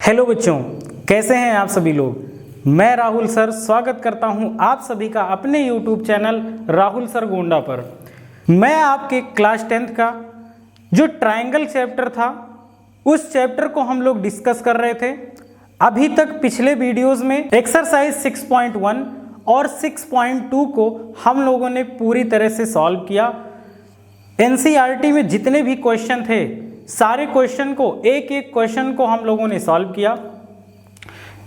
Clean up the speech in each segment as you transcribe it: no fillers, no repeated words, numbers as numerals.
Hello बच्चों, कैसे हैं आप सभी लोग। मैं राहुल सर स्वागत करता हूं आप सभी का अपने YouTube channel Rahul sir Gonda पर। मैं आपके क्लास 10th का जो ट्रायंगल चैप्टर था उस चैप्टर को हम लोग डिस्कस कर रहे थे। अभी तक पिछले वीडियोस में एक्सरसाइज 6.1 और 6.2 को हम लोगों ने पूरी तरह से सॉल्व किया। एनसीईआरटी में जितने भी क्वेश्चन थे सारे क्वेश्चन को एक एक क्वेश्चन को हम लोगों ने सॉल्व किया।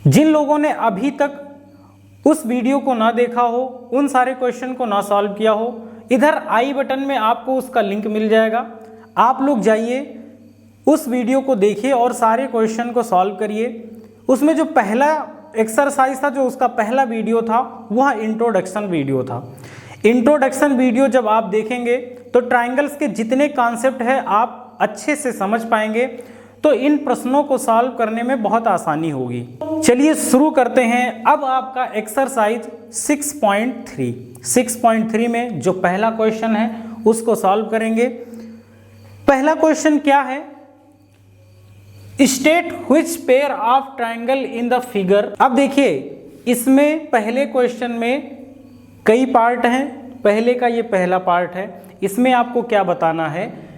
जिन लोगों ने अभी तक उस वीडियो को ना देखा हो, उन सारे क्वेश्चन को ना सॉल्व किया हो, इधर आई बटन में आपको उसका लिंक मिल जाएगा। आप लोग जाइए उस वीडियो को देखिए और सारे क्वेश्चन को सॉल्व करिए। उसमें जो पहला एक्सरसाइज था, जो उसका पहला वीडियो था, वह इंट्रोडक्शन वीडियो था। इंट्रोडक्शन वीडियो जब आप देखेंगे तो ट्रायंगल्स के जितने कॉन्सेप्ट है आप अच्छे से समझ पाएंगे, तो इन प्रश्नों को सॉल्व करने में बहुत आसानी होगी। चलिए शुरू करते हैं। अब आपका एक्सरसाइज 6.3 में जो पहला क्वेश्चन है उसको सॉल्व करेंगे। पहला क्वेश्चन क्या है? State which pair of triangle in the figure. अब देखिए, इसमें पहले क्वेश्चन में कई पार्ट हैं। पहले का ये पहला पार्ट है। इसमें आपको क्या बताना है?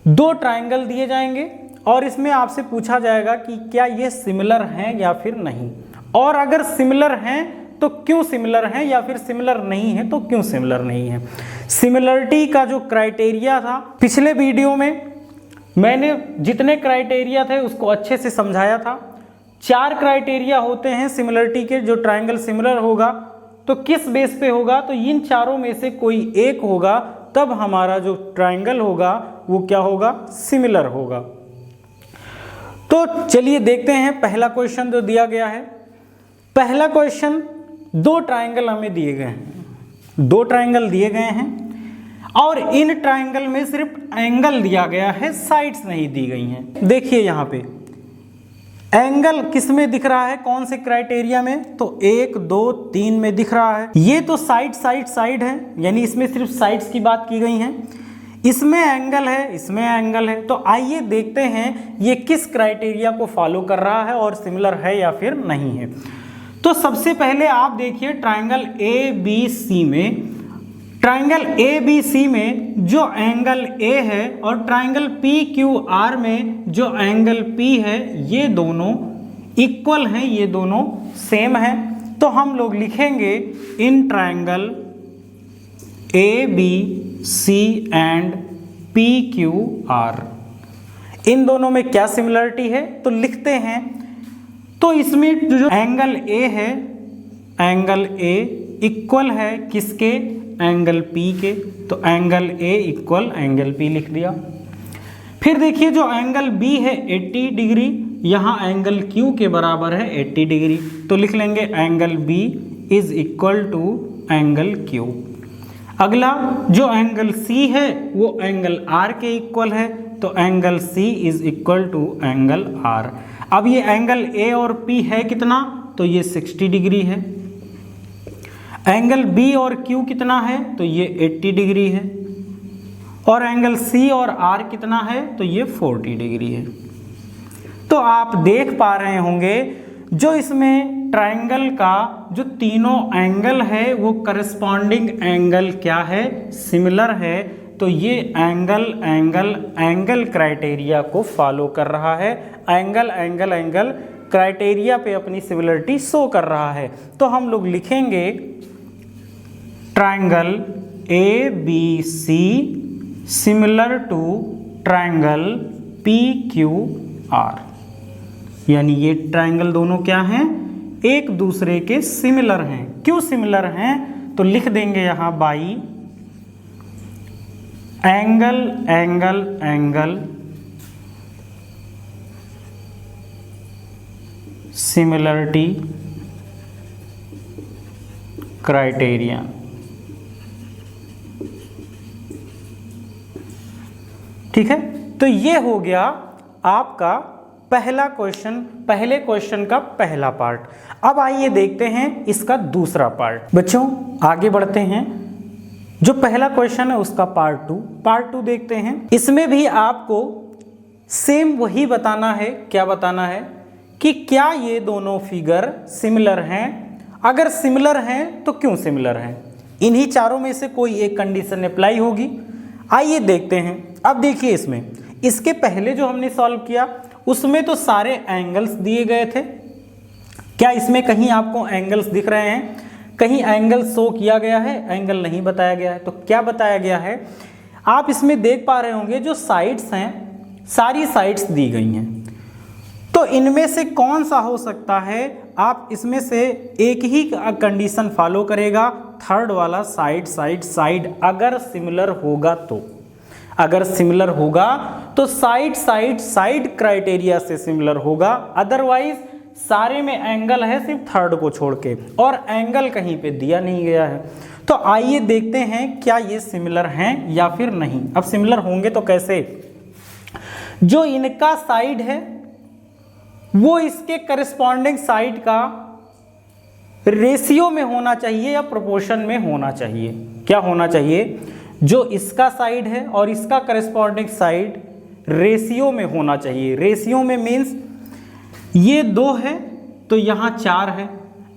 दो ट्रायंगल दिए जाएंगे और इसमें आपसे पूछा जाएगा कि क्या ये सिमिलर हैं या फिर नहीं, और अगर सिमिलर हैं तो क्यों सिमिलर हैं, या फिर सिमिलर नहीं है तो क्यों सिमिलर नहीं है। सिमिलरिटी का जो क्राइटेरिया था, पिछले वीडियो में मैंने जितने क्राइटेरिया थे उसको अच्छे से समझाया था। 4 क्राइटेरिया होते हैं सिमिलरिटी के। जो ट्रायंगल सिमिलर होगा तो किस बेस पे होगा, तो इन चारों में से कोई एक होगा, तब हमारा जो ट्रायंगल होगा वो क्या होगा? सिमिलर होगा। तो चलिए देखते हैं पहला क्वेश्चन जो दिया गया है। पहला क्वेश्चन, दो ट्रायंगल हमें दिए गए हैं। दो ट्रायंगल दिए गए हैं और इन ट्रायंगल में सिर्फ एंगल दिया गया है, साइड्स नहीं दी गई हैं। देखिए यहाँ पे एंगल किस में दिख रहा है, कौन से क्राइटेरिया में? तो 1, 2, 3 में दिख रहा है। ये तो साइड है, यानी इसमें सिर्फ साइड्स की बात की गई है। इसमें एंगल है, इसमें एंगल है। तो आइए देखते हैं ये किस क्राइटेरिया को फॉलो कर रहा है और सिमिलर है या फिर नहीं है। तो सबसे पहले आप देखिए ट्रायंगल ABC में, ट्रायंगल ABC में जो एंगल A है और ट्रायंगल PQR में जो एंगल P है, ये दोनों इक्वल हैं, ये दोनों सेम हैं। तो हम लोग लिखेंगे in triangle ABC and PQR, इन दोनों में क्या सिमिलरिटी है तो लिखते हैं। तो इसमें जो एंगल A है, एंगल A इक्वल है किसके? एंगल P के। तो angle A equal angle P लिख दिया। फिर देखिए जो एंगल B है 80 डिग्री, यहाँ एंगल Q के बराबर है 80 डिग्री, तो लिख लेंगे angle B is equal to angle Q। अगला जो एंगल C है वो एंगल R के इक्वल है, तो angle C is equal to angle R। अब ये एंगल A और P है कितना? तो ये 60 डिग्री है। एंगल B और Q कितना है? तो ये 80 डिग्री है। और एंगल C और R कितना है? तो ये 40 डिग्री है। तो आप देख पा रहे होंगे जो इसमें ट्रायंगल का जो तीनों एंगल है वो करस्पॉन्डिंग एंगल क्या है? सिमिलर है। तो ये एंगल क्राइटेरिया को फॉलो कर रहा है। एंगल क्राइटेरिया पे अपनी सिमिलरिटी शो कर रहा है। तो हम लोग लिखेंगे triangle ABC similar to triangle PQR, यानी ये ट्रायंगल दोनों क्या हैं? एक दूसरे के सिमिलर हैं। क्यों सिमिलर हैं? तो लिख देंगे यहाँ बाई एंगल सिमिलरिटी क्राइटेरिया। ठीक है, तो ये हो गया आपका पहला क्वेश्चन, पहले क्वेश्चन का पहला पार्ट। अब आइए देखते हैं इसका दूसरा पार्ट। बच्चों आगे बढ़ते हैं। जो पहला क्वेश्चन है उसका पार्ट टू देखते हैं। इसमें भी आपको सेम वही बताना है। क्या बताना है कि क्या ये दोनों फिगर सिमिलर हैं, अगर सिमिलर हैं तो क्यों सिमिलर हैं। इन्हीं चारों में से कोई एक कंडीशन अप्लाई होगी। आइए देखते हैं। अब देखिए इसमें, इसके पहले जो हमने सॉल्व किया उसमें तो सारे एंगल्स दिए गए थे। क्या इसमें कहीं आपको एंगल्स दिख रहे हैं? कहीं एंगल शो किया गया है? एंगल नहीं बताया गया है। तो क्या बताया गया है, आप इसमें देख पा रहे होंगे जो साइड्स हैं, सारी साइड्स दी गई हैं। तो इनमें से कौन सा हो सकता है, आप इसमें से एक ही कंडीशन फॉलो करेगा, थर्ड वाला साइड साइड साइड अगर सिमिलर होगा तो। अगर सिमिलर होगा तो साइड साइड साइड क्राइटेरिया से सिमिलर होगा, अदरवाइज सारे में एंगल है सिर्फ थर्ड को छोड़ के, और एंगल कहीं पे दिया नहीं गया है। तो आइए देखते हैं क्या ये सिमिलर हैं या फिर नहीं। अब सिमिलर होंगे तो कैसे, जो इनका साइड है वो इसके करस्पॉन्डिंग साइड का रेशियो में होना चाहिए या प्रोपोर्शन में होना चाहिए। क्या होना चाहिए, जो इसका साइड है और इसका करस्पॉन्डिंग साइड रेशियो में होना चाहिए। रेशियो में मीन्स ये 2 है तो यहाँ 4 है,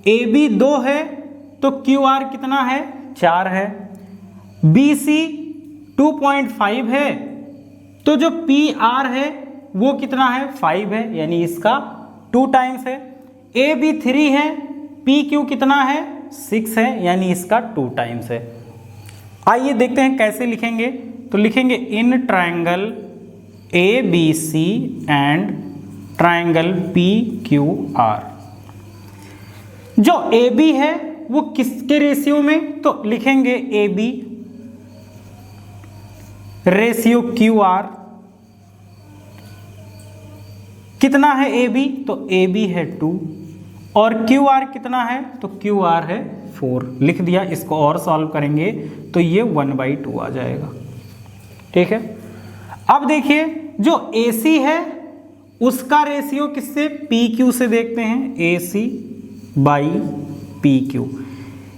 AB 2 है तो QR कितना है, 4 है, BC 2.5 है तो जो PR है वो कितना है, 5 है, यानी इसका 2 टाइम्स है। AB 3 है, PQ कितना है, 6 है, यानी इसका 2 टाइम्स है। आइए देखते हैं कैसे लिखेंगे। तो लिखेंगे in triangle ABC and triangle PQR। जो AB है वो किसके रेशियो में, तो लिखेंगे AB रेशियो QR। कितना है AB, तो AB है 2 और QR कितना है, तो QR है 4। लिख दिया। इसको और सॉल्व करेंगे तो ये 1/2 आ जाएगा। ठीक है। अब देखिए जो AC है उसका रेशियो किससे, PQ से देखते हैं, AC बाई PQ।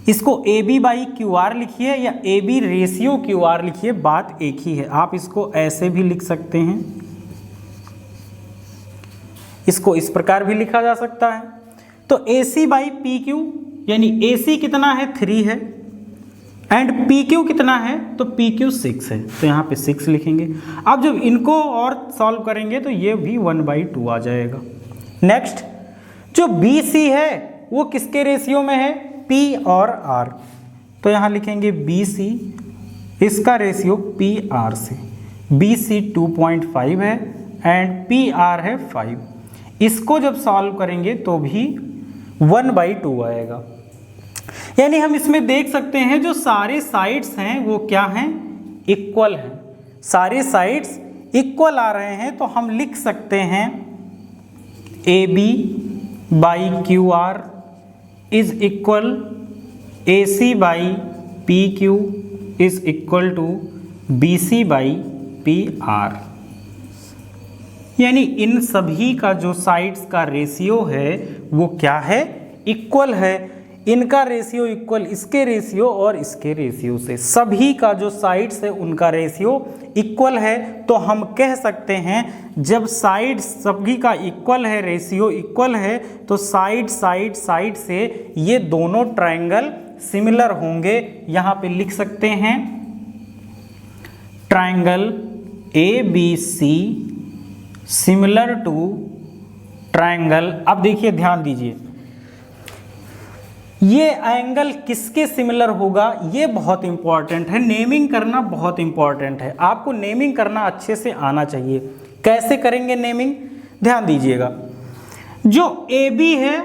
इसको AB बाई QR लिखिए या AB रेशियो QR लिखिए, बात एक ही है। आप इसको ऐसे भी लिख सकते हैं, इसको इस प्रकार भी लिखा जा सकता है। तो AC बाई PQ यानी AC कितना है, 3 है, एंड PQ कितना है, तो PQ 6 है, तो यहाँ पे 6 लिखेंगे। अब जब इनको और सॉल्व करेंगे तो ये भी 1/2 आ जाएगा। नेक्स्ट जो BC है वो किसके रेशियो में है, P और R। तो यहाँ लिखेंगे BC, इसका रेशियो PR से, BC 2.5 है एंड PR है 5। इसको जब सॉल्व करेंगे तो भी 1/2 आएगा। यानी हम इसमें देख सकते हैं जो सारे साइड्स हैं वो क्या हैं, इक्वल हैं। सारे साइड्स इक्वल आ रहे हैं तो हम लिख सकते हैं AB by QR is equal AC by PQ is equal to BC by PR। यानी इन सभी का जो साइड्स का रेशियो है वो क्या है, इक्वल है। इनका रेशियो इक्वल इसके रेशियो और इसके रेशियो से, सभी का जो साइड्स है उनका रेशियो इक्वल है। तो हम कह सकते हैं जब साइड सभी का इक्वल है, रेशियो इक्वल है, तो साइड साइड साइड से ये दोनों ट्रायंगल सिमिलर होंगे। यहाँ पे लिख सकते हैं triangle ABC similar to triangle. अब देखिए ध्यान दीजिए, ये एंगल किसके सिमिलर होगा, ये बहुत इंपॉर्टेंट है। नेमिंग करना बहुत इंपॉर्टेंट है, आपको नेमिंग करना अच्छे से आना चाहिए। कैसे करेंगे नेमिंग, ध्यान दीजिएगा। जो AB है,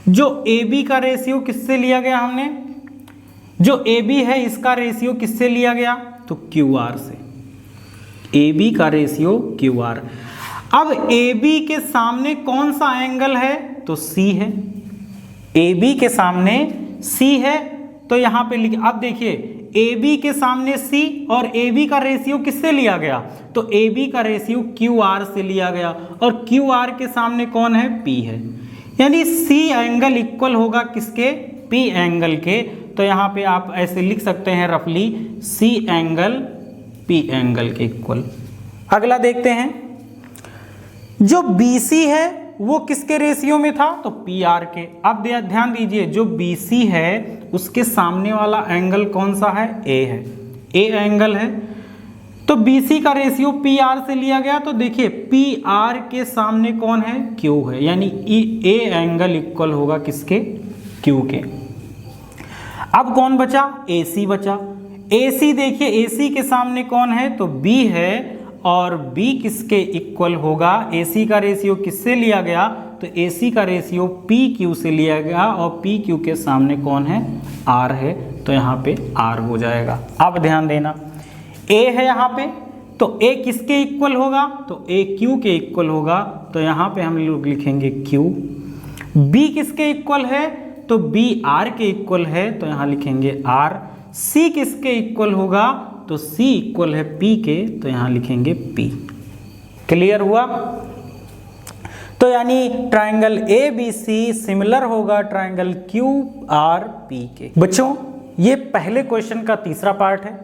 जो AB का रेशियो किससे लिया गया हमने, जो AB है इसका रेशियो किससे लिया गया, तो QR से। AB का रेशियो QR। अब AB के सामने कौन सा एंगल है, तो C है। AB के सामने C है तो यहाँ पे लिख, अब देखिए AB के सामने C और AB का रेशियो किससे लिया गया, तो AB का रेशियो QR से लिया गया और QR के सामने कौन है, P है। यानी C एंगल इक्वल होगा किसके, P एंगल के। तो यहाँ पे आप ऐसे लिख सकते हैं रफली C एंगल P एंगल के इक्वल। अगला देखते हैं, जो BC है वो किसके रेशियो में था, तो PR के। अब ध्यान दीजिए, जो BC है उसके सामने वाला एंगल कौन सा है, A है, A एंगल है। तो BC का रेशियो PR से लिया गया, तो देखिए PR के सामने कौन है, Q है, यानी A एंगल इक्वल होगा किसके, Q के। अब कौन बचा, AC बचा। AC देखिए, AC के सामने कौन है, तो B है, और B किसके इक्वल होगा, AC का रेशियो किससे लिया गया, तो AC का रेशियो PQ से लिया गया, और PQ के सामने कौन है, R है, तो यहाँ पे R हो जाएगा। अब ध्यान देना, A है यहाँ पे, तो A किसके इक्वल होगा, तो A Q के इक्वल होगा, तो यहाँ पे हम लोग लिखेंगे Q। B किसके इक्वल है, तो B R के इक्वल है, तो यहाँ लिखेंगे R। C किसके इक्वल होगा, तो C इक्वल है P के, तो यहाँ लिखेंगे P। क्लियर हुआ। तो यानी ट्रायंगल ABC सिमिलर होगा ट्रायंगल QRP के। बच्चों, ये पहले क्वेश्चन का तीसरा पार्ट है।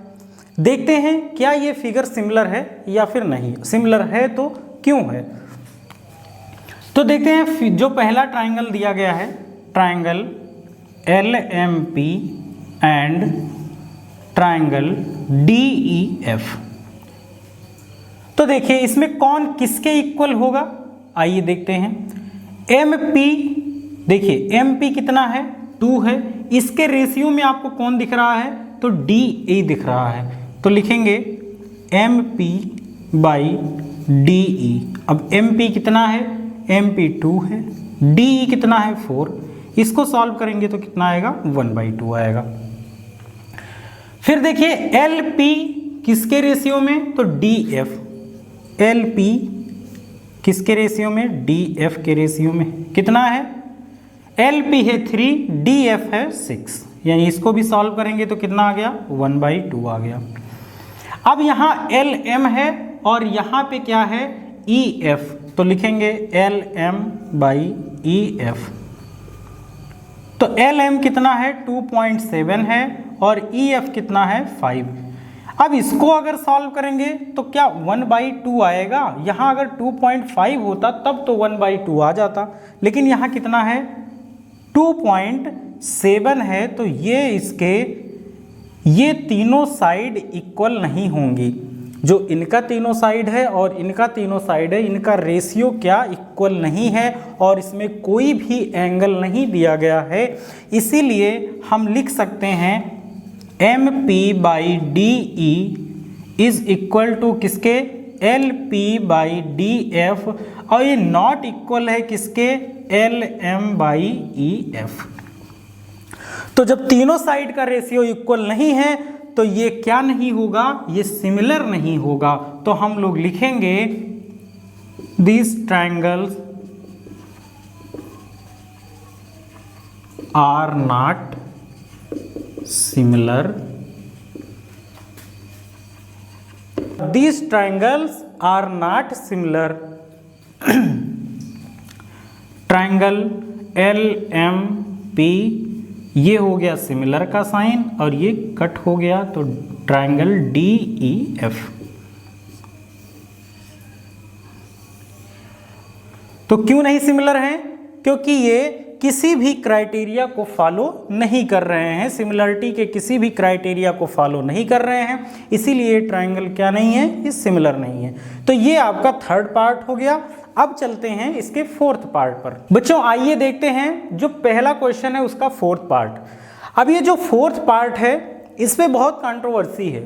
देखते हैं क्या ये फिगर सिमिलर है या फिर नहीं। सिमिलर है तो क्यों है, तो देखते हैं। जो पहला ट्रायंगल दिया गया है, triangle LMP and triangle DEF, तो देखिए इसमें कौन किसके इक्वल होगा, आइए देखते हैं। MP, देखिए MP कितना है, 2 है, इसके रेशियो में आपको कौन दिख रहा है, तो DE दिख रहा है, तो लिखेंगे MP बाई DE। अब MP कितना है, MP 2 है, DE कितना है 4, इसको सॉल्व करेंगे तो कितना आएगा, 1/2 आएगा। फिर देखिए LP किसके रेशियो में, तो DF। LP किसके रेशियो में, DF के रेशियो में। कितना है, LP है 3, DF है 6, यानी इसको भी सॉल्व करेंगे तो कितना आ गया, 1/2 आ गया। अब यहाँ LM है और यहाँ पे क्या है, EF, तो लिखेंगे LM बाई EF। तो LM कितना है, 2.7 है, और EF कितना है, 5। अब इसको अगर सॉल्व करेंगे तो क्या 1/2 आएगा। यहाँ अगर 2.5 होता तब तो 1/2 आ जाता, लेकिन यहाँ कितना है, 2.7 है, तो ये तीनों साइड इक्वल नहीं होंगी। जो इनका तीनों साइड है और इनका तीनों साइड है, इनका रेशियो क्या इक्वल नहीं है, और इसमें कोई भी एंगल नहीं दिया गया है। इसीलिए हम लिख सकते हैं MP by DE is equal to किसके, LP बाई DF, और ये नॉट इक्वल है किसके, LM बाई EF। तो जब तीनों साइड का रेशियो इक्वल नहीं है तो ये क्या नहीं होगा, ये सिमिलर नहीं होगा। तो हम लोग लिखेंगे these triangles are not similar. These triangles are not similar. Triangle LMP ये हो गया सिमिलर का साइन और ये कट हो गया, तो ट्रायंगल DEF। तो क्यों नहीं सिमिलर हैं, क्योंकि ये किसी भी क्राइटेरिया को फॉलो नहीं कर रहे हैं, सिमिलरिटी के किसी भी क्राइटेरिया को फॉलो नहीं कर रहे हैं, इसीलिए ट्रायंगल क्या नहीं है, ये सिमिलर नहीं है। तो ये आपका थर्ड पार्ट हो गया। अब चलते हैं इसके फोर्थ पार्ट पर। बच्चों आइए देखते हैं जो पहला क्वेश्चन है उसका फोर्थ पार्ट। अब ये जो फोर्थ पार्ट है इस पे बहुत कंट्रोवर्सी है।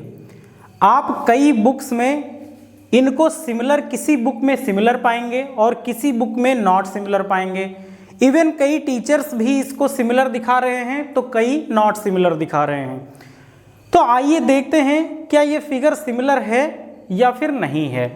आप कई बुक्स में इनको सिमिलर, किसी बुक में सिमिलर पाएंगे और किसी बुक में नॉट सिमिलर पाएंगे। इवन कई टीचर्स भी इसको सिमिलर दिखा रहे हैं तो कई नॉट सिमिलर दिखा रहे हैं। तो आइए देखते हैं क्या ये फिगर सिमिलर है या फिर नहीं है।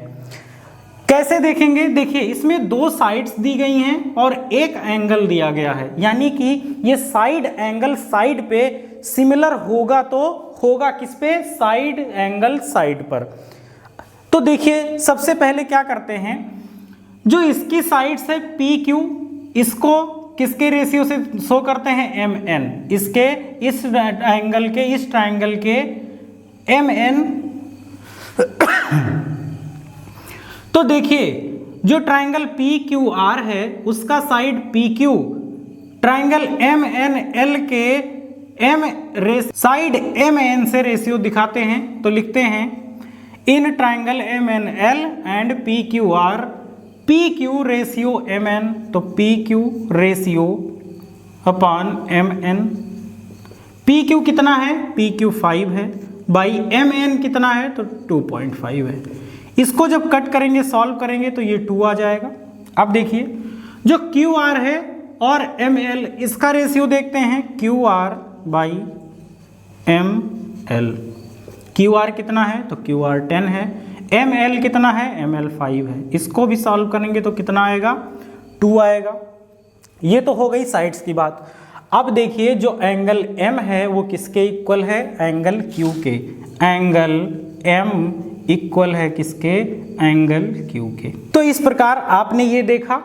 कैसे देखेंगे, देखिए इसमें दो साइड्स दी गई हैं और एक एंगल दिया गया है, यानी कि ये साइड एंगल साइड पे सिमिलर होगा तो होगा किस पे, साइड एंगल साइड पर। तो देखिए सबसे पहले क्या करते हैं, जो इसकी साइड्स है PQ, इसको किसके रेशियो से शो करते हैं, MN। इसके इस एंगल के, इस ट्रायंगल के MN। तो देखिए जो ट्राइंगल पी क्यू आर है उसका side P Q triangle M N L के साइड एम एन से रेशियो दिखाते हैं, तो लिखते हैं in triangle M N L and P Q R P Q ratio M N, तो P Q ratio upon M N. P Q कितना है, पी क्यू 5 है, बाई एम एन कितना है तो 2.5 है। इसको जब कट करेंगे सॉल्व करेंगे तो ये 2 आ जाएगा। अब देखिए जो क्यू आर है और एम एल इसका रेशियो देखते हैं, Q R by M L. Q R कितना है तो क्यू आर 10 है, एम एल कितना है, एम एल 5 है। इसको भी सॉल्व करेंगे तो कितना आएगा, 2 आएगा। ये तो हो गई साइड्स की बात। अब देखिए जो एंगल m है वो किसके इक्वल है, एंगल q के। एंगल m इक्वल है किसके, एंगल q के। तो इस प्रकार आपने ये देखा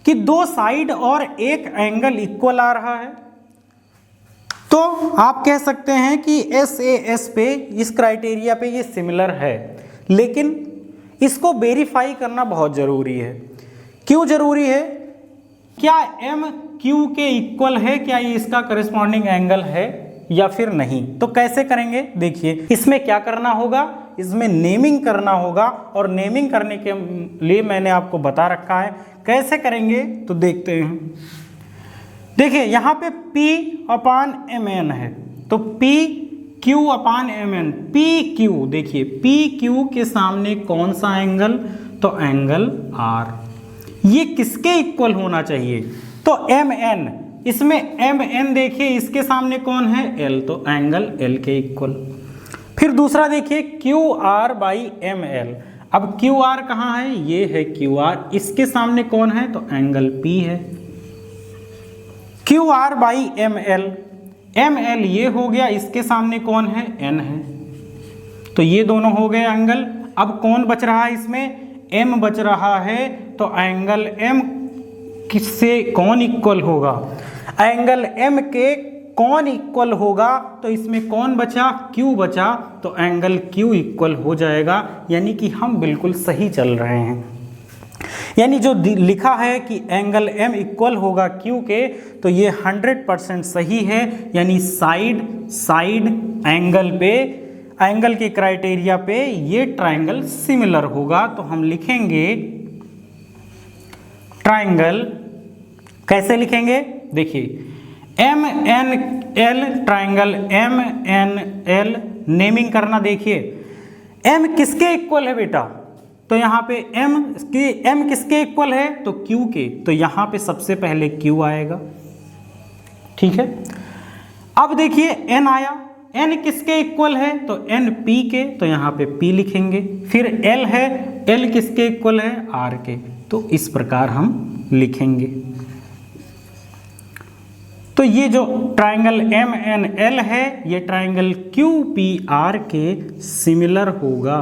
कि दो साइड और एक एंगल इक्वल आ रहा है, तो आप कह सकते हैं कि SAS पे इस क्राइटेरिया पे ये सिमिलर है। लेकिन इसको वेरीफाई करना बहुत ज़रूरी है। क्यों ज़रूरी है, क्या M Q के इक्वल है, क्या ये इसका करस्पॉन्डिंग एंगल है या फिर नहीं। तो कैसे करेंगे, देखिए इसमें क्या करना होगा, इसमें नेमिंग करना होगा, और नेमिंग करने के लिए मैंने आपको बता रखा है। कैसे करेंगे तो देखते हैं। देखिए यहाँ पे P अपान एम एन है, तो P Q अपान एम एन। पी क्यू, देखिए पी क्यू के सामने कौन सा एंगल, तो एंगल R। ये किसके इक्वल होना चाहिए, तो एम एन। इसमें एम एन देखिए इसके सामने कौन है, L, तो एंगल L के इक्वल। फिर दूसरा देखिए Q R by M L. अब क्यू आर कहाँ है, ये है क्यू आर, इसके सामने कौन है, तो एंगल P है। Q R by M L, M L ये हो गया, इसके सामने कौन है, N है, तो ये दोनों हो गए एंगल। अब कौन बच रहा है इसमें, M बच रहा है, तो एंगल M किससे कौन इक्वल होगा, एंगल M के कौन इक्वल होगा, तो इसमें कौन बचा, Q बचा, तो एंगल Q इक्वल हो जाएगा। यानी कि हम बिल्कुल सही चल रहे हैं। यानी जो लिखा है कि एंगल M इक्वल होगा Q के, तो ये 100% सही है। यानी साइड एंगल पे, एंगल के क्राइटेरिया पे ये ट्राइंगल सिमिलर होगा। तो हम लिखेंगे ट्राइंगल, कैसे लिखेंगे, देखिए MNL, ट्राइंगल MNL। नेमिंग करना, देखिए M किसके इक्वल है बेटा, तो यहाँ पे M किसके इक्वल है, तो Q के, तो यहाँ पे सबसे पहले Q आएगा, ठीक है। अब देखिए N आया, N किसके इक्वल है, तो N P के, तो यहाँ पे P लिखेंगे। फिर L है, L किसके इक्वल है, R के, तो इस प्रकार हम लिखेंगे। तो ये जो ट्राइंगल MNL है ये ट्राइंगल QPR के सिमिलर होगा।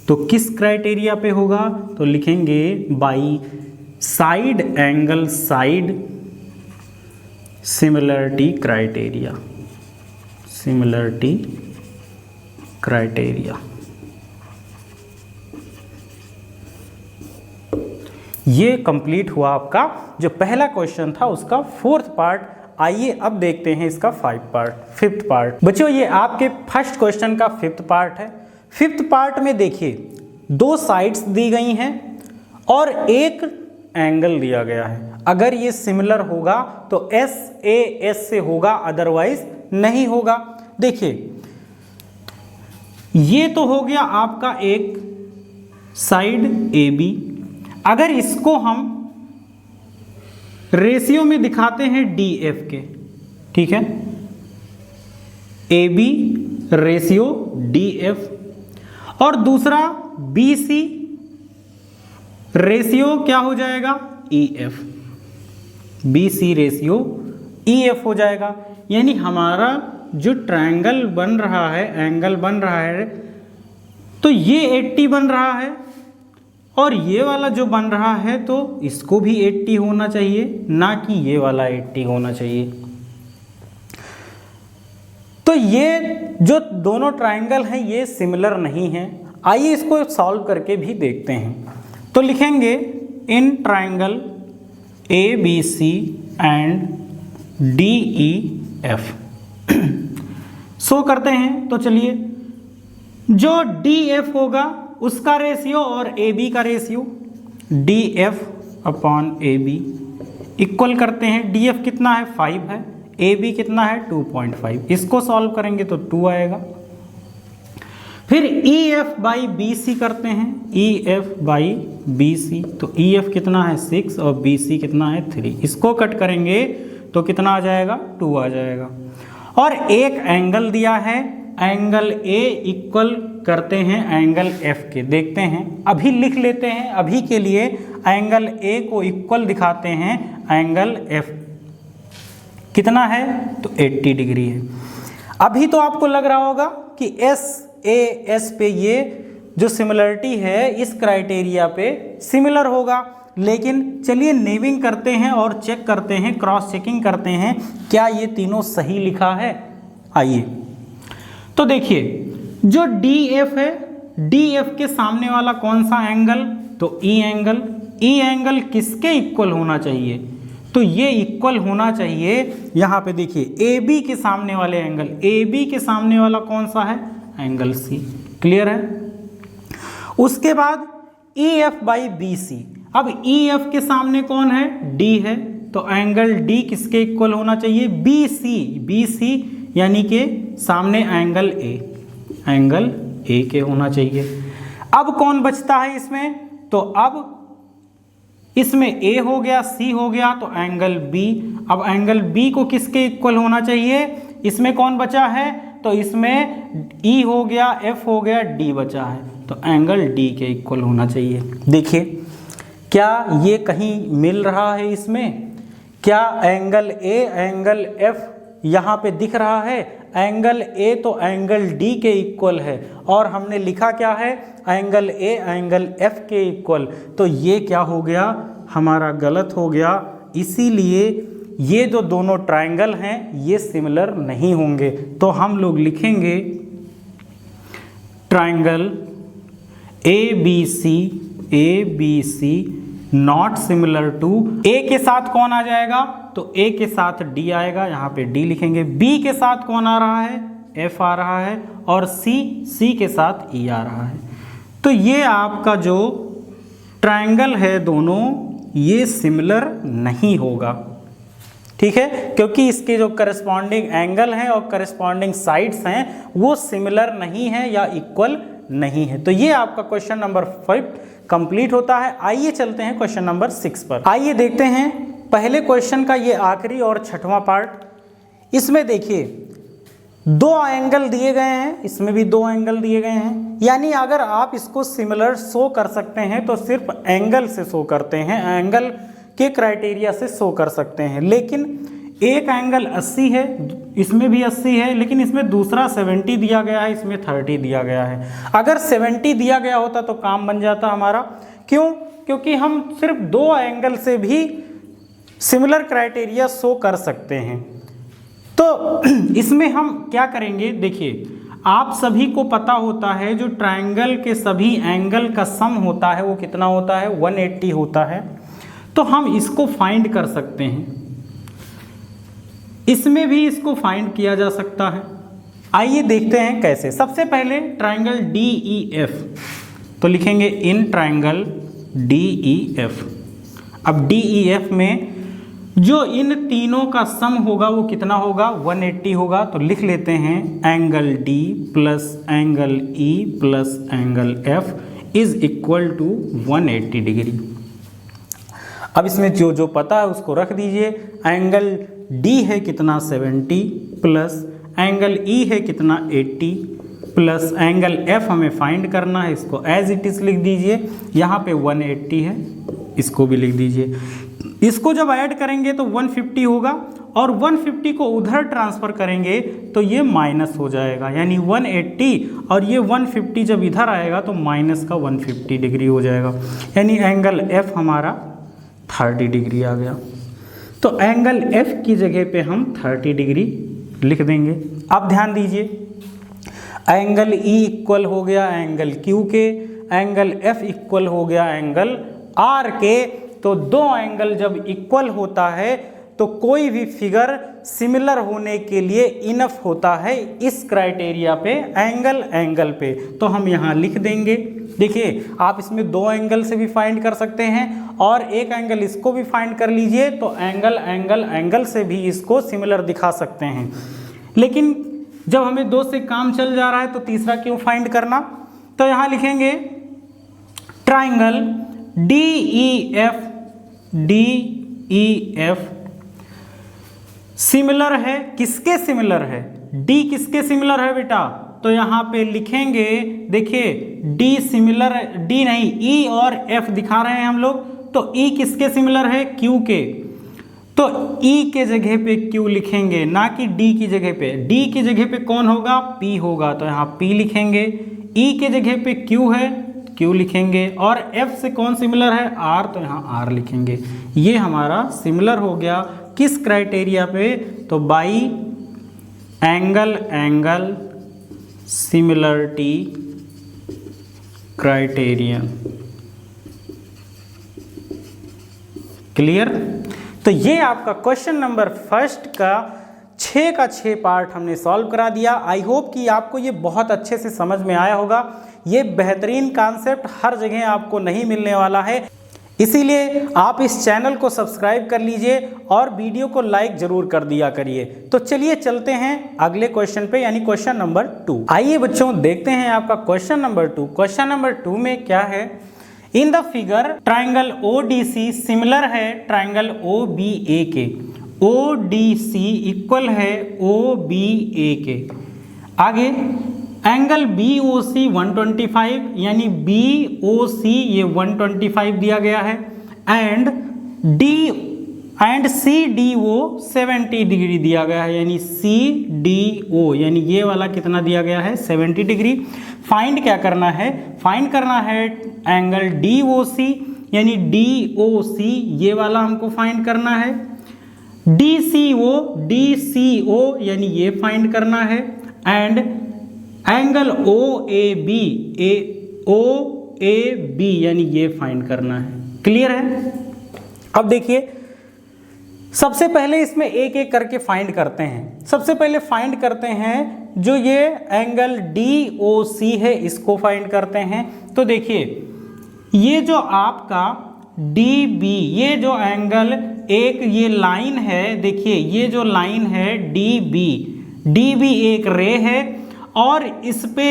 तो किस क्राइटेरिया पे होगा, तो लिखेंगे by side angle side similarity criteria, similarity criteria. ये कंप्लीट हुआ आपका जो पहला क्वेश्चन था उसका 4th पार्ट। आइए अब देखते हैं इसका 5th पार्ट। बच्चों ये आपके फर्स्ट क्वेश्चन का 5th पार्ट है। 5th पार्ट में देखिए दो साइड्स दी गई हैं और एक एंगल दिया गया है। अगर ये सिमिलर होगा तो SAS से होगा, अदरवाइज नहीं होगा। देखिए ये तो हो गया आपका एक साइड AB। अगर इसको हम रेशियो में दिखाते हैं DF के, ठीक है, AB रेशियो DF, और दूसरा BC रेशियो क्या हो जाएगा, EF। BC रेशियो EF हो जाएगा। यानी हमारा जो ट्रायंगल बन रहा है, एंगल बन रहा है, तो ये 80 बन रहा है और ये वाला जो बन रहा है तो इसको भी 80 होना चाहिए, ना कि ये वाला 80 होना चाहिए। तो ये जो दोनों ट्रायंगल हैं ये सिमिलर नहीं हैं। आइए इसको सॉल्व करके भी देखते हैं। तो लिखेंगे in triangle ABC and DEF। सो करते हैं, तो चलिए जो DF होगा उसका रेशियो और AB का ratio DF upon AB equal करते हैं। DF कितना है 5 है, AB कितना है 2.5, इसको सॉल्व करेंगे तो 2 आएगा। फिर EF बाई BC करते हैं, EF बाई BC, तो EF कितना है 6 और BC कितना है 3, इसको कट करेंगे तो कितना आ जाएगा 2 आ जाएगा। और एक एंगल दिया है, एंगल A इक्वल करते हैं एंगल F के, देखते हैं अभी लिख लेते हैं, अभी के लिए एंगल A को इक्वल दिखाते हैं एंगल F, कितना है तो 80 डिग्री है। अभी तो आपको लग रहा होगा कि SAS पे ये जो सिमिलरिटी है इस क्राइटेरिया पे सिमिलर होगा, लेकिन चलिए नेविंग करते हैं और चेक करते हैं, क्रॉस चेकिंग करते हैं क्या ये तीनों सही लिखा है। आइए तो देखिए जो DF है, DF के सामने वाला कौन सा एंगल, तो E एंगल। E एंगल किसके इक्वल होना चाहिए, तो ये इक्वल होना चाहिए, यहाँ पे देखिए AB के सामने वाले एंगल, AB के सामने वाला कौन सा है एंगल C, क्लियर है। उसके बाद EF बाई BC, अब EF के सामने कौन है D है, तो एंगल D किसके इक्वल होना चाहिए BC यानी कि सामने एंगल A के होना चाहिए। अब कौन बचता है इसमें, तो अब इसमें A हो गया, C हो गया, तो एंगल B, अब एंगल B को किसके इक्वल होना चाहिए, इसमें कौन बचा है, तो इसमें E हो गया, F हो गया, D बचा है, तो एंगल D के इक्वल होना चाहिए। देखिए क्या ये कहीं मिल रहा है इसमें, क्या एंगल A एंगल F यहाँ पे दिख रहा है, एंगल A तो एंगल D के इक्वल है, और हमने लिखा क्या है एंगल A एंगल F के इक्वल, तो ये क्या हो गया हमारा गलत हो गया। इसीलिए ये जो दोनों ट्रायंगल हैं ये सिमिलर नहीं होंगे, तो हम लोग लिखेंगे triangle ABC not similar to, A के साथ कौन आ जाएगा, तो A के साथ D आएगा, यहाँ पे D लिखेंगे। B के साथ कौन आ रहा है, F आ रहा है, और C के साथ E आ रहा है। तो ये आपका जो ट्रायंगल है दोनों ये सिमिलर नहीं होगा, ठीक है, क्योंकि इसके जो करस्पॉन्डिंग एंगल हैं और करस्पॉन्डिंग साइड्स हैं वो सिमिलर नहीं है या इक्वल नहीं है। तो ये आपका क्वेश्चन नंबर 5 कंप्लीट होता है। आइए चलते हैं क्वेश्चन नंबर 6 पर। आइए देखते हैं पहले क्वेश्चन का ये आखिरी और छठवां पार्ट। इसमें देखिए 2 एंगल दिए गए हैं, इसमें भी 2 एंगल दिए गए हैं, यानी अगर आप इसको सिमिलर शो कर सकते हैं तो सिर्फ एंगल से शो करते हैं, एंगल के क्राइटेरिया से शो कर सकते हैं। लेकिन एक एंगल 80 है, इसमें भी 80 है, लेकिन इसमें दूसरा 70 दिया गया है, इसमें 30 दिया गया है। अगर 70 दिया गया होता तो काम बन जाता हमारा, क्यों, क्योंकि हम सिर्फ 2 एंगल से भी सिमिलर क्राइटेरिया शो कर सकते हैं। तो इसमें हम क्या करेंगे, देखिए आप सभी को पता होता है जो ट्रायंगल के सभी एंगल का सम होता है वो कितना होता है 180 होता है। तो हम इसको फाइंड कर सकते हैं, इसमें भी इसको फाइंड किया जा सकता है। आइए देखते हैं कैसे। सबसे पहले ट्रायंगल DEF, तो लिखेंगे इन ट्रायंगल DEF। अब DEF में जो इन तीनों का सम होगा वो कितना होगा 180 होगा, तो लिख लेते हैं angle D plus angle E plus angle F is equal to 180 degree. अब इसमें जो जो पता है उसको रख दीजिए। एंगल D है कितना 70 प्लस एंगल E है कितना 80 प्लस एंगल F हमें फाइंड करना है, इसको एज इट इज लिख दीजिए। यहाँ पे 180 है, इसको भी लिख दीजिए। इसको जब ऐड करेंगे तो 150 होगा, और 150 को उधर ट्रांसफ़र करेंगे तो ये माइनस हो जाएगा, यानी 180 और ये 150 जब इधर आएगा तो माइनस का 150 डिग्री हो जाएगा, यानी एंगल F हमारा 30 डिग्री आ गया। तो एंगल F की जगह पे हम 30 डिग्री लिख देंगे। अब ध्यान दीजिए एंगल E इक्वल हो गया एंगल Q के, एंगल F इक्वल हो गया एंगल R के। तो दो एंगल जब इक्वल होता है तो कोई भी फिगर सिमिलर होने के लिए इनफ होता है इस क्राइटेरिया पे, एंगल पे। तो हम यहाँ लिख देंगे। देखिए आप इसमें दो एंगल से भी फाइंड कर सकते हैं और एक एंगल इसको भी फाइंड कर लीजिए, तो एंगल से भी इसको सिमिलर दिखा सकते हैं। लेकिन जब हमें दो से काम चल जा रहा है तो तीसरा क्यों फाइंड करना। तो यहाँ लिखेंगे ट्राइंगल DEF सिमिलर है, किसके सिमिलर है, D किसके सिमिलर है बेटा। तो यहाँ पे लिखेंगे, देखिए D सिमिलर, D नहीं E और F दिखा रहे हैं हम लोग, तो E किसके सिमिलर है, Q के। तो E के जगह पे Q लिखेंगे, ना कि D की जगह पे। D की जगह पे कौन होगा, P होगा, तो यहाँ P लिखेंगे। E के जगह पे Q है, Q लिखेंगे। और F से कौन सिमिलर है, R, तो यहाँ R लिखेंगे। ये हमारा सिमिलर हो गया किस क्राइटेरिया पे, तो by angle similarity criterion. Clear. तो ये आपका क्वेश्चन नंबर फर्स्ट का 6 का 6 पार्ट हमने सॉल्व करा दिया। आई होप कि आपको ये बहुत अच्छे से समझ में आया होगा। ये बेहतरीन कॉन्सेप्ट हर जगह आपको नहीं मिलने वाला है, इसीलिए आप इस चैनल को सब्सक्राइब कर लीजिए और वीडियो को लाइक जरूर कर दिया करिए। तो चलिए चलते हैं अगले क्वेश्चन पे, यानी क्वेश्चन नंबर 2। आइए बच्चों देखते हैं आपका क्वेश्चन नंबर 2। क्वेश्चन नंबर 2 में क्या है, in the figure triangle ODC similar है ट्राइंगल OBA के। ODC इक्वल है OBA के। आगे एंगल BOC 125, यानी BOC ये 125 दिया गया है, एंड CDO 70 डिग्री दिया गया है, यानी CDO यानी ये वाला कितना दिया गया है, 70 डिग्री। फाइंड क्या करना है, फाइंड करना है एंगल DOC, यानी DOC ये वाला हमको फाइंड करना है। DCO यानी ये फाइंड करना है, एंड एंगल OAB यानी ये फाइंड करना है। क्लियर है। अब देखिए सबसे पहले इसमें एक एक करके फाइंड करते हैं। सबसे पहले फाइंड करते हैं जो ये एंगल DOC है, इसको फाइंड करते हैं। तो देखिए ये जो आपका DB, ये जो एंगल एक ये लाइन है, देखिए ये जो लाइन है DB एक रे है, और इस पे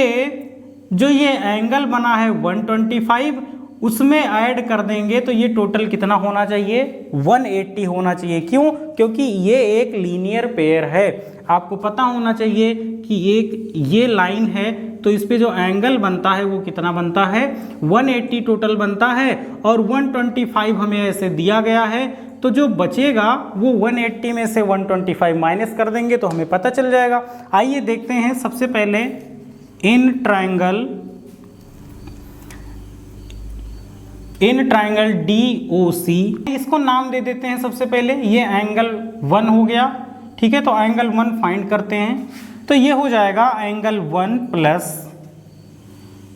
जो ये एंगल बना है 125 उसमें ऐड कर देंगे तो ये टोटल कितना होना चाहिए, 180 होना चाहिए। क्यों, क्योंकि ये एक लीनियर पेयर है। आपको पता होना चाहिए कि एक ये लाइन है तो इस पे जो एंगल बनता है वो कितना बनता है, 180 टोटल बनता है, और 125 हमें ऐसे दिया गया है। तो जो बचेगा वो 180 में से 125 माइनस कर देंगे तो हमें पता चल जाएगा। आइए देखते हैं सबसे पहले इन ट्राइंगल DOC, इसको नाम दे देते हैं। सबसे पहले ये एंगल 1 हो गया, ठीक है। तो एंगल 1 फाइंड करते हैं, तो ये हो जाएगा एंगल 1 प्लस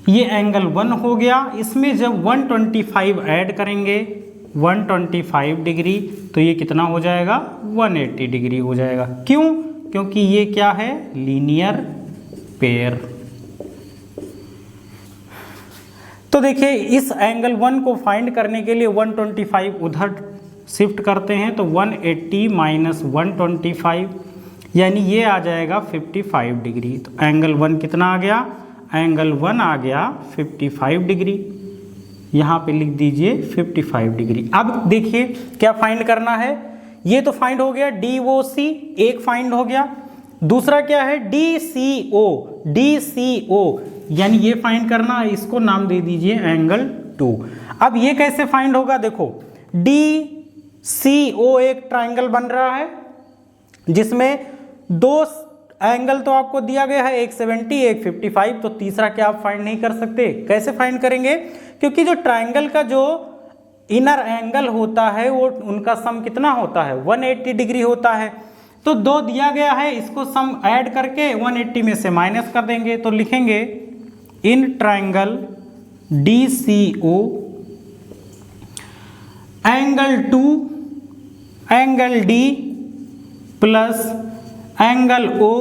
ये एंगल 1 हो गया। इसमें जब 125 ऐड करेंगे 125 डिग्री, तो ये कितना हो जाएगा, 180 डिग्री हो जाएगा। क्यों, क्योंकि ये क्या है, लीनियर पेयर। तो देखिए इस एंगल 1 को फाइंड करने के लिए 125 उधर शिफ्ट करते हैं, तो 180 माइनस 125 यानी ये आ जाएगा 55 डिग्री। तो एंगल 1 कितना आ गया, एंगल 1 आ गया 55 डिग्री। यहाँ पे लिख दीजिए 55 डिग्री। अब देखिए क्या फाइंड करना है, ये तो फाइंड हो गया DOC एक फाइंड हो गया, दूसरा क्या है DCO यानी ये फाइंड करना है, इसको नाम दे दीजिए एंगल 2। अब ये कैसे फाइंड होगा, देखो DCO एक ट्राइंगल बन रहा है जिसमें दो एंगल तो आपको दिया गया है, एक 70 एक 55, तो तीसरा क्या आप फाइंड नहीं कर सकते। कैसे फाइंड करेंगे, क्योंकि जो ट्राइंगल का जो इनर एंगल होता है वो उनका सम कितना होता है, 180 डिग्री होता है। तो दो दिया गया है, इसको सम ऐड करके 180 में से माइनस कर देंगे, तो लिखेंगे in triangle DCO, angle 2 angle D plus angle O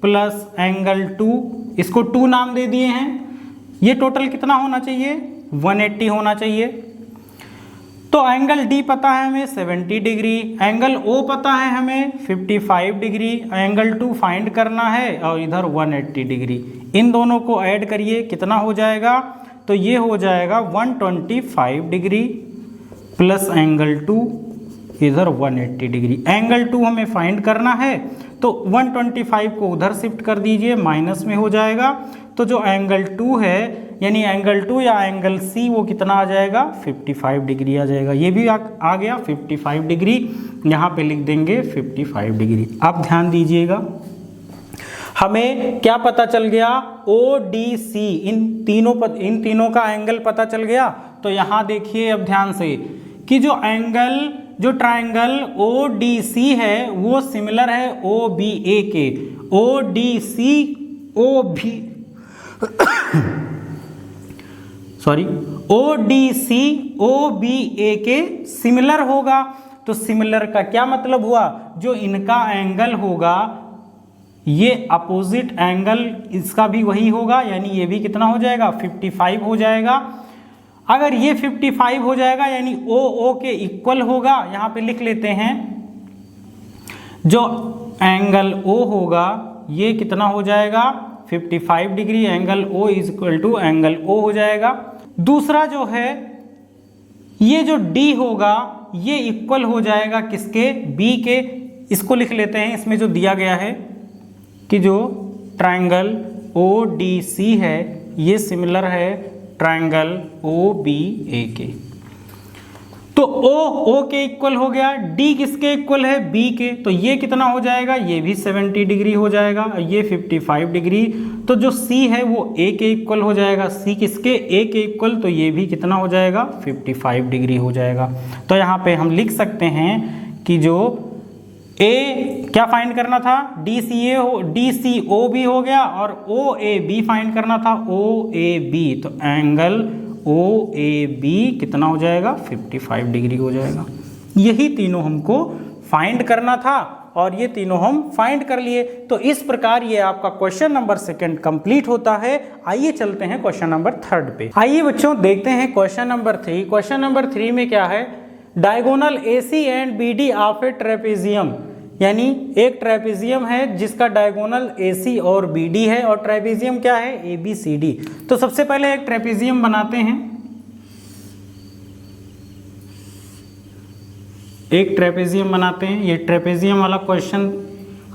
plus angle 2, इसको 2 नाम दे दिए हैं। ये टोटल कितना होना चाहिए? 180 होना चाहिए। तो एंगल D पता है हमें 70 डिग्री, एंगल O पता है हमें 55 डिग्री, एंगल 2 फाइंड करना है और इधर 180 डिग्री। इन दोनों को ऐड करिए, कितना हो जाएगा? तो ये हो जाएगा 125 डिग्री प्लस एंगल 2 इधर 180 डिग्री। एंगल 2 हमें फाइंड करना है तो 125 को उधर शिफ्ट कर दीजिए, माइनस में हो जाएगा। तो जो एंगल 2 है यानी एंगल 2 या एंगल C वो कितना आ जाएगा? 55 डिग्री आ जाएगा। ये भी आ गया 55 डिग्री, यहाँ पे लिख देंगे 55 डिग्री। आप ध्यान दीजिएगा, हमें क्या पता चल गया? ODC, इन तीनों का एंगल पता चल गया। तो यहाँ देखिए अब ध्यान से कि जो ट्रायंगल ODC है वो सिमिलर है OBA के। ODC OBA के सिमिलर होगा। तो सिमिलर का क्या मतलब हुआ? जो इनका एंगल होगा ये अपोजिट एंगल इसका भी वही होगा, यानी ये भी कितना हो जाएगा? 55 हो जाएगा। अगर ये 55 हो जाएगा यानी OO के इक्वल होगा। यहाँ पे लिख लेते हैं, जो एंगल O होगा ये कितना हो जाएगा? 55 degree. Angle O is equal to angle O हो जाएगा। दूसरा जो है ये जो D होगा ये इक्वल हो जाएगा किसके? B के। इसको लिख लेते हैं, इसमें जो दिया गया है कि जो ट्रायंगल ODC है ये सिमिलर है ट्रायंगल OBA के। तो O के इक्वल हो गया, D किसके इक्वल है? B के। तो ये कितना हो जाएगा? ये भी 70 डिग्री हो जाएगा, ये 55 डिग्री। तो जो C है वो A के इक्वल हो जाएगा। C किसके? A के इक्वल। तो ये भी कितना हो जाएगा? 55 डिग्री हो जाएगा। तो यहाँ पे हम लिख सकते हैं कि जो A क्या फाइंड करना था? DCO भी हो गया और OAB फाइंड करना था, OAB। तो एंगल OAB कितना हो जाएगा? 55 डिग्री हो जाएगा। यही तीनों हमको फाइंड करना था और ये तीनों हम फाइंड कर लिए। तो इस प्रकार ये आपका क्वेश्चन नंबर 2 कंप्लीट होता है। आइए चलते हैं क्वेश्चन नंबर 3 पे। आइए बच्चों देखते हैं क्वेश्चन नंबर 3। क्वेश्चन नंबर 3 में क्या है? Diagonal AC and BD of A trapezium, यानी एक ट्रेपेजियम है जिसका डायगोनल AC और BD है और ट्रेपेजियम क्या है? ABCD। तो सबसे पहले एक ट्रेपेजियम बनाते हैं। एक ट्रेपेजियम बनाते हैं। ये ट्रेपेजियम वाला क्वेश्चन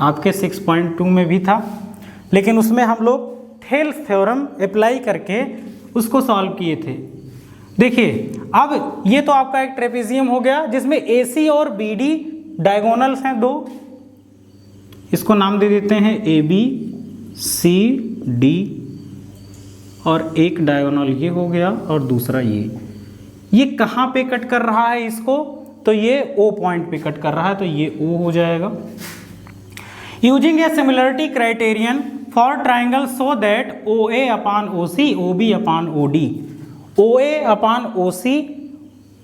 आपके 6.2 में भी था, लेकिन उसमें हम लोग थेल्स थ्योरम अप्लाई करके उसको सॉल्व किए थे। देखिए अब ये तो आपका एक ट्रेपेजियम हो गया जिसमें AC और BD डायगोनल्स हैं 2। इसको नाम दे देते हैं ABCD और एक डायगोनल ये हो गया और दूसरा ये कहाँ पे कट कर रहा है इसको? तो ये O पॉइंट पे कट कर रहा है, तो ये O हो जाएगा। Using A similarity criterion for triangle so that OA upon OC OB upon OD, OA upon OC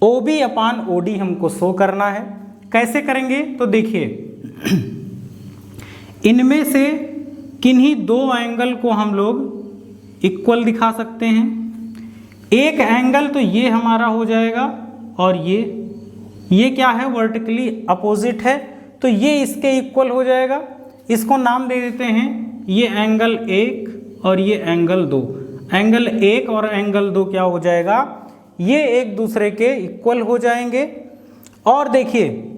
OB upon OD हमको शो करना है। कैसे करेंगे? तो देखिए इनमें से किन्हीं 2 एंगल को हम लोग इक्वल दिखा सकते हैं। एक एंगल तो ये हमारा हो जाएगा और ये क्या है? वर्टिकली अपोजिट है, तो ये इसके इक्वल हो जाएगा। इसको नाम दे देते हैं, ये एंगल 1 और ये एंगल 2। एंगल 1 और एंगल 2 क्या हो जाएगा? ये एक दूसरे के इक्वल हो जाएंगे। और देखिए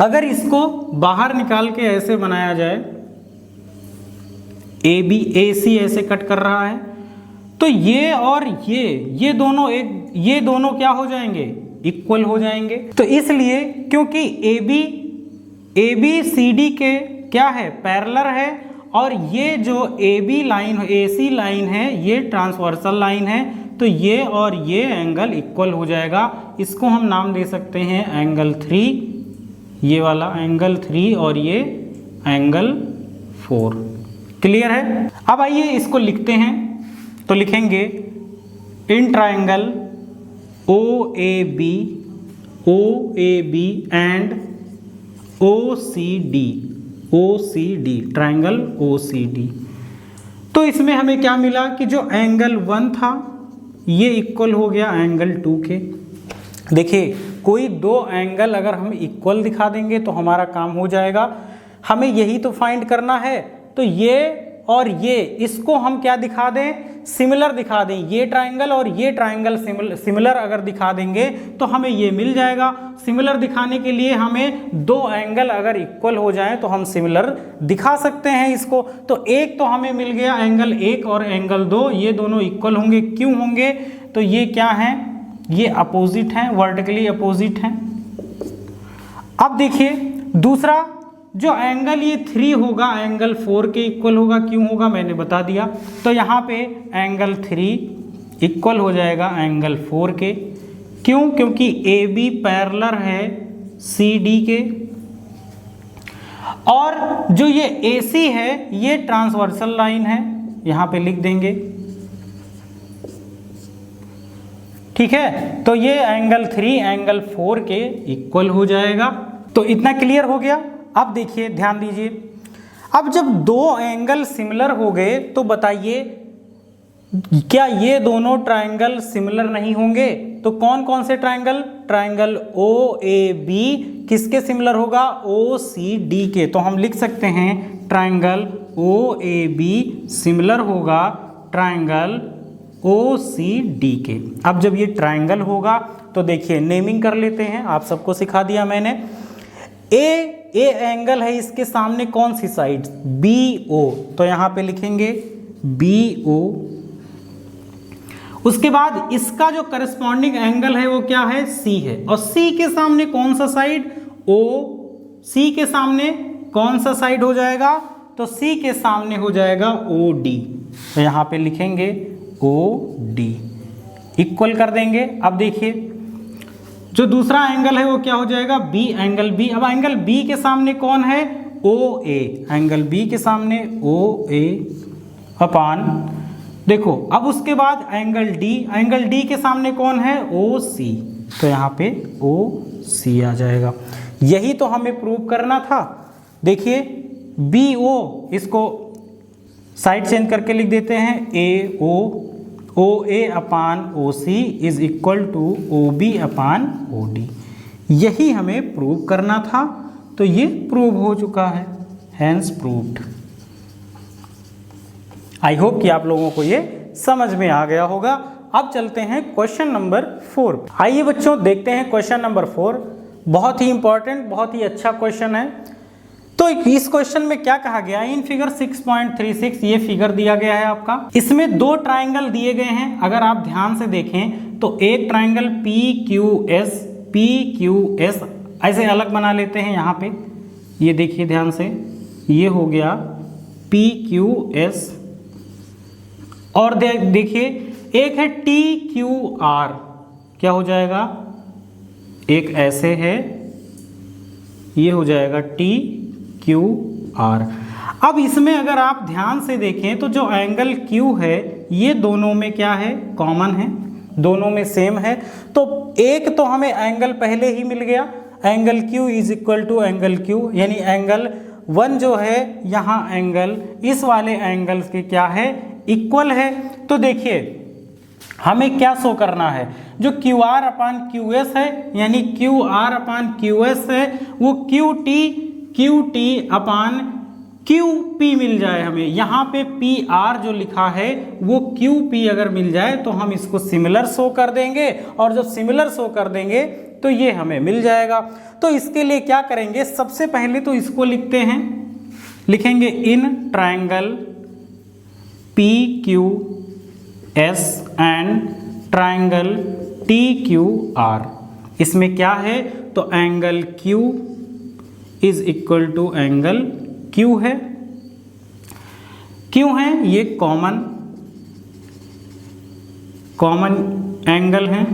अगर इसको बाहर निकाल के ऐसे बनाया जाए, AC ऐसे कट कर रहा है, तो ये और ये दोनों क्या हो जाएंगे? इक्वल हो जाएंगे। तो इसलिए क्योंकि ABCD के क्या है? पैरेलल है और ये जो AC लाइन है ये ट्रांसवर्सल लाइन है, तो ये और ये एंगल इक्वल हो जाएगा। इसको हम नाम दे सकते हैं एंगल 3, ये वाला एंगल 3 और ये एंगल 4। क्लियर है? अब आइए इसको लिखते हैं। तो लिखेंगे in triangle OAB and OCD, triangle OCD। तो इसमें हमें क्या मिला कि जो एंगल 1 था ये इक्वल हो गया एंगल 2 के। देखिए कोई दो एंगल अगर हम इक्वल दिखा देंगे तो हमारा काम हो जाएगा। हमें यही तो फाइंड करना है। तो ये और ये, इसको हम क्या दिखा दें, सिमिलर दिखा दें। ये ट्राइंगल और ये ट्राइंगल सिमिलर अगर दिखा देंगे तो हमें ये मिल जाएगा। सिमिलर दिखाने के लिए हमें दो एंगल अगर इक्वल हो जाएं तो हम सिमिलर दिखा सकते हैं इसको। तो एक तो हमें मिल गया एंगल 1 और एंगल 2, ये दोनों इक्वल होंगे। क्यों होंगे? तो ये क्या हैं, ये अपोजिट हैं, वर्टिकली अपोजिट हैं। अब देखिए दूसरा जो एंगल ये 3 होगा एंगल 4 के इक्वल होगा। क्यों होगा मैंने बता दिया। तो यहाँ पे एंगल 3 इक्वल हो जाएगा एंगल 4 के। क्यों? क्योंकि AB पैरेलल है CD के, और जो ये AC है ये ट्रांसवर्सल लाइन है, यहाँ पे लिख देंगे। ठीक है, तो ये एंगल 3 एंगल 4 के इक्वल हो जाएगा। तो इतना क्लियर हो गया। अब देखिए ध्यान दीजिए, अब जब दो एंगल सिमिलर हो गए तो बताइए क्या ये दोनों ट्राइंगल सिमिलर नहीं होंगे? तो कौन कौन से ट्राइंगल? ट्राइंगल OAB किसके सिमिलर होगा? OCD के। तो हम लिख सकते हैं ट्राइंगल OAB सिमिलर होगा ट्राइंगल OCD के। अब जब ये ट्राइंगल होगा तो देखिए नेमिंग कर लेते हैं, आप सबको सिखा दिया मैंने। ए एंगल है, इसके सामने कौन सी साइड? BO, तो यहाँ पे लिखेंगे BO। उसके बाद इसका जो करस्पॉन्डिंग एंगल है वो क्या है? C है। और C के सामने कौन सा साइड? O। C के सामने कौन सा साइड हो जाएगा? तो C के सामने हो जाएगा OD, तो यहाँ पे लिखेंगे OD, इक्वल कर देंगे। अब देखिए जो दूसरा एंगल है वो क्या हो जाएगा? B, angle B। अब एंगल B के सामने कौन है? OA, एंगल B के सामने OA अपान, देखो अब उसके बाद एंगल D, एंगल D के सामने कौन है? OC, तो यहाँ पे OC आ जाएगा। यही तो हमें प्रूव करना था। देखिए BO, इसको साइड चेंज करके लिख देते हैं AO, OA upon OC is equal to OB upon OD। यही हमें प्रूव करना था, तो ये प्रूव हो चुका है, हैंस प्रूव्ड। आई होप कि आप लोगों को ये समझ में आ गया होगा। अब चलते हैं क्वेश्चन नंबर 4। आइए बच्चों देखते हैं क्वेश्चन नंबर 4। बहुत ही इंपॉर्टेंट, बहुत ही अच्छा क्वेश्चन है। तो इस क्वेश्चन में क्या कहा गया? इन फिगर 6.36 ये फिगर दिया गया है आपका। इसमें दो ट्राइंगल दिए गए हैं। अगर आप ध्यान से देखें तो एक ट्राइंगल PQS ऐसे अलग बना लेते हैं। यहाँ पे ये देखिए ध्यान से, ये हो गया PQS, और देखिए एक है TQR, क्या हो जाएगा? एक ऐसे है, ये हो जाएगा TQR। अब इसमें अगर आप ध्यान से देखें तो जो एंगल Q है ये दोनों में क्या है? कॉमन है, दोनों में सेम है। तो एक तो हमें एंगल पहले ही मिल गया, angle Q is equal to angle Q, यानी एंगल 1 जो है यहाँ एंगल इस वाले एंगल के क्या है? इक्वल है। तो देखिए हमें क्या शो करना है? जो QR अपान QS है, यानी QR अपान QS है, वो QT अपान QP मिल जाए हमें। यहाँ पे PR जो लिखा है वो QP अगर मिल जाए तो हम इसको सिमिलर शो कर देंगे, और जब सिमिलर शो कर देंगे तो ये हमें मिल जाएगा। तो इसके लिए क्या करेंगे? सबसे पहले तो इसको लिखते हैं, लिखेंगे in triangle PQS and triangle TQR। इसमें क्या है? तो angle Q is equal to angle Q है। क्यों है? ये कॉमन एंगल है।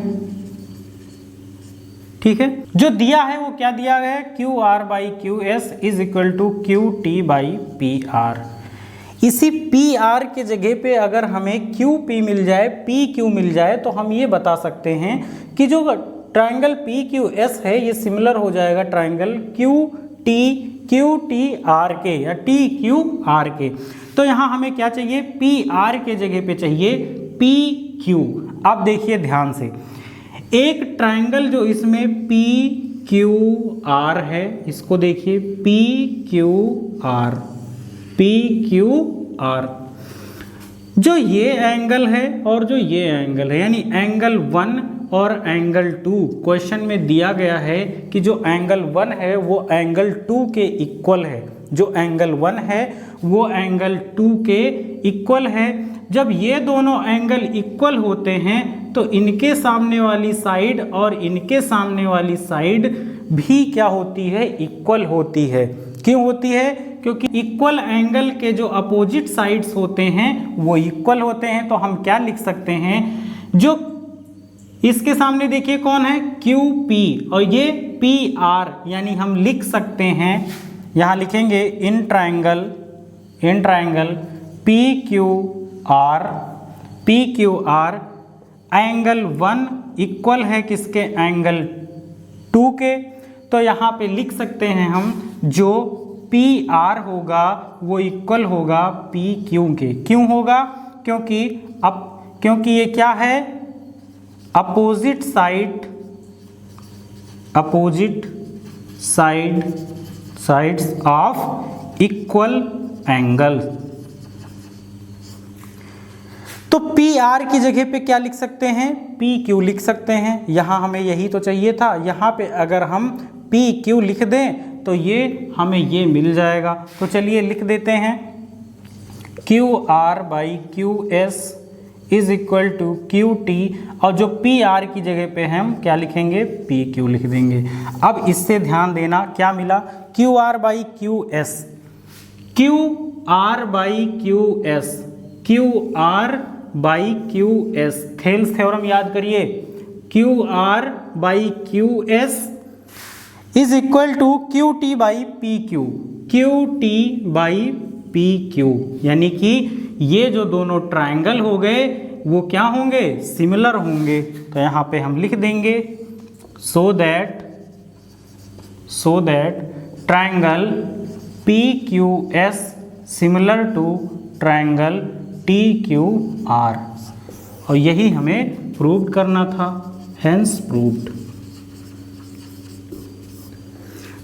ठीक है, जो दिया है वो क्या दिया गया है? QR by QS is equal to QT by PR। इसी पी आर के जगह पे अगर हमें क्यू पी मिल जाए, पी क्यू मिल जाए, तो हम ये बता सकते हैं कि जो ट्राइंगल पी क्यू एस है ये सिमिलर हो जाएगा ट्राइंगल क्यू टी आर के या टी क्यू आर के। तो यहाँ हमें क्या चाहिए, पी आर के जगह पे चाहिए पी क्यू। अब देखिए ध्यान से, एक ट्राइंगल जो इसमें पी क्यू आर है, इसको देखिए पी क्यू आर, जो ये एंगल है और जो ये एंगल है, यानी एंगल 1 और एंगल 2 क्वेश्चन में दिया गया है कि जो एंगल 1 है वो एंगल 2 के इक्वल है, जो एंगल 1 है वो एंगल 2 के इक्वल है। जब ये दोनों एंगल इक्वल होते हैं तो इनके सामने वाली साइड और इनके सामने वाली साइड भी क्या होती है, इक्वल होती है। क्यों होती है, क्योंकि इक्वल एंगल के जो अपोजिट साइड्स होते हैं वो इक्वल होते हैं। तो हम क्या लिख सकते हैं, जो इसके सामने देखिए कौन है, क्यू पी, और ये पी आर, यानी हम लिख सकते हैं, यहाँ लिखेंगे in triangle P Q R angle 1 equal है किसके, एंगल 2 के। तो यहाँ पे लिख सकते हैं हम जो पी आर होगा वो इक्वल होगा पी क्यू के। क्यों होगा, क्योंकि ये क्या है, opposite sides of equal angle. तो पी आर की जगह पे क्या लिख सकते हैं, पी क्यू लिख सकते हैं। यहाँ हमें यही तो चाहिए था, यहाँ पे अगर हम पी क्यू लिख दें तो ये हमें ये मिल जाएगा। तो चलिए लिख देते हैं, Q R by Q S is equal to Q T, और जो पी आर की जगह पे हम क्या लिखेंगे, पी क्यू लिख देंगे। अब इससे ध्यान देना क्या मिला, Q R by Q S, Q R by Q S, Q R by Q S, Thales theorem याद करिए, Q R by Q S is equal to Q T by P Q, Q T by P Q, यानी कि ये जो दोनों triangle हो गए वो क्या होंगे, सिमिलर होंगे। तो यहाँ पे हम लिख देंगे so that triangle P Q S similar to triangle T Q R, और यही हमें प्रूव करना था, हेंस प्रूव्ड।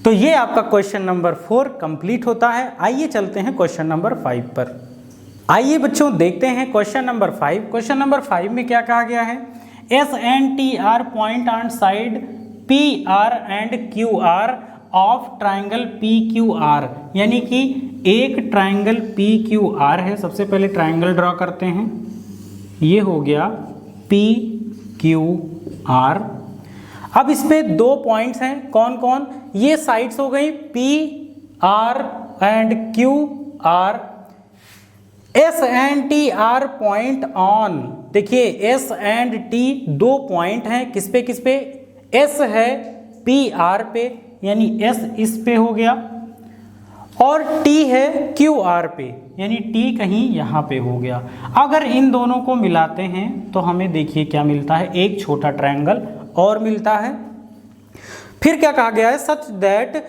तो ये आपका क्वेश्चन नंबर 4 कंप्लीट होता है। आइए चलते हैं क्वेश्चन नंबर 5 पर। आइए बच्चों देखते हैं क्वेश्चन नंबर 5। क्वेश्चन नंबर 5 में क्या कहा गया है, S and T R point on side P R and Q R of triangle P Q are, यानी कि एक ट्राइंगल पी क्यू आर है। सबसे पहले ट्राइंगल ड्रॉ करते हैं, ये हो गया पी क्यू आर। अब इस पे 2 पॉइंट्स हैं, कौन कौन, ये साइड्स हो गई P R and Q R. S and T R point on, देखिए एस एंड टी 2 पॉइंट हैं, किस पे, एस है पी आर पे, यानी एस इस पे हो गया, और टी है क्यू आर पे, यानी टी कहीं यहाँ पे हो गया। अगर इन दोनों को मिलाते हैं तो हमें देखिए क्या मिलता है, एक छोटा ट्रायंगल और मिलता है। फिर क्या कहा गया है, सच दैट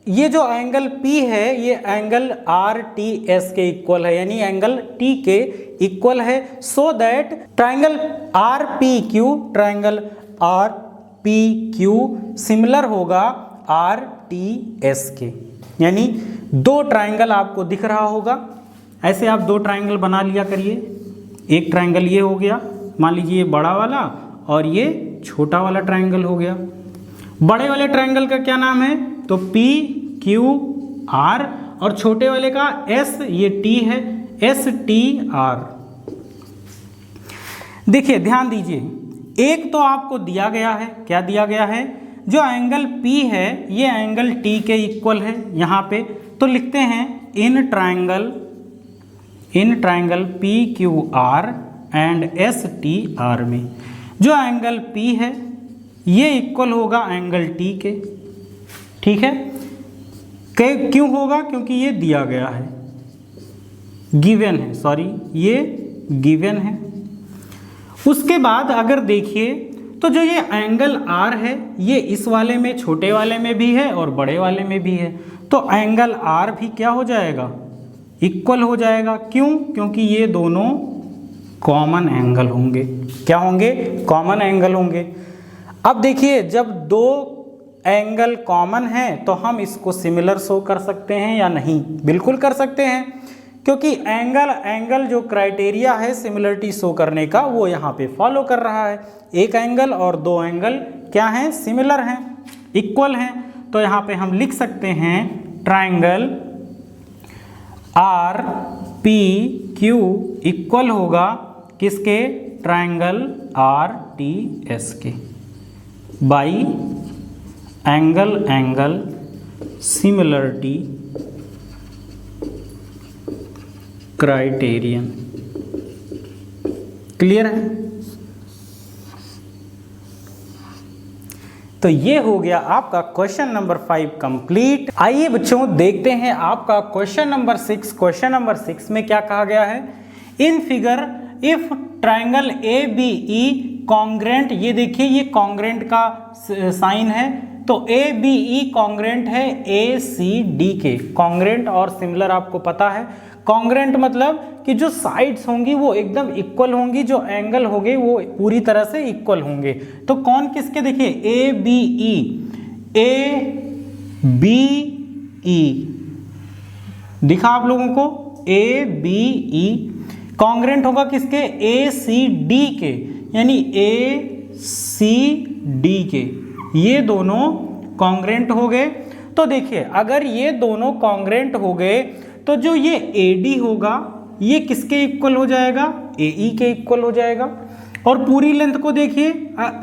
ये जो एंगल P है ये एंगल आर टी एस के इक्वल है, यानी एंगल T के इक्वल है। सो that triangle are P Q similar होगा आर टी एस के, यानी 2 ट्रायंगल आपको दिख रहा होगा। ऐसे आप 2 ट्रायंगल बना लिया करिए। एक ट्रायंगल ये हो गया, मान लीजिए ये बड़ा वाला, और ये छोटा वाला ट्रायंगल हो गया। बड़े वाले ट्रायंगल का क्या नाम है, तो पी क्यू आर, और छोटे वाले का एस, ये टी है, एस टी आर। देखिए ध्यान दीजिए, एक तो आपको दिया गया है, क्या दिया गया है, जो एंगल P है ये एंगल T के इक्वल है यहाँ पे। तो लिखते हैं in triangle P Q are and S T R में जो एंगल P है ये इक्वल होगा एंगल T के, ठीक है। क्यों होगा, क्योंकि ये दिया गया है, गिवन है, सॉरी ये गिवन है। उसके बाद अगर देखिए तो जो ये एंगल R है ये इस वाले में, छोटे वाले में भी है और बड़े वाले में भी है, तो एंगल R भी क्या हो जाएगा, इक्वल हो जाएगा। क्यों? क्योंकि ये दोनों कॉमन एंगल होंगे। क्या होंगे? कॉमन एंगल होंगे। अब देखिए जब दो एंगल कॉमन है तो हम इसको सिमिलर शो कर सकते हैं या नहीं? बिल्कुल कर सकते हैं, क्योंकि एंगल जो क्राइटेरिया है सिमिलरिटी शो करने का वो यहाँ पे फॉलो कर रहा है। एक एंगल और दो एंगल क्या हैं? सिमिलर हैं, इक्वल हैं। तो यहाँ पे हम लिख सकते हैं triangle are P Q equal होगा किसके? ट्राइंगल आर टी एस के, by angle similarity criterion. Clear है? तो ये हो गया आपका क्वेश्चन नंबर 5 कंप्लीट। आइए बच्चों देखते हैं आपका क्वेश्चन नंबर 6। क्वेश्चन नंबर 6 में क्या कहा गया है? In figure if triangle A B E congruent, ये देखिए ये कॉन्ग्रेंट का साइन है, तो ए बी ई कॉन्ग्रेंट है ए सी डी के। कॉन्ग्रेंट और सिमिलर आपको पता है। कॉन्ग्रेंट मतलब कि जो साइड्स होंगी वो एकदम इक्वल होंगी, जो एंगल होंगे वो पूरी तरह से इक्वल होंगे। तो कौन किसके? देखिए ए बी ई दिखा आप लोगों को, ए बी ई कॉन्ग्रेंट होगा किसके? ए सी डी के, यानी ए सी डी के, ये दोनों कॉन्ग्रेंट हो गए। तो देखिए अगर ये दोनों कॉन्ग्रेंट हो गए तो जो ये AD होगा ये किसके इक्वल हो जाएगा? AE के इक्वल हो जाएगा। और पूरी लेंथ को देखिए,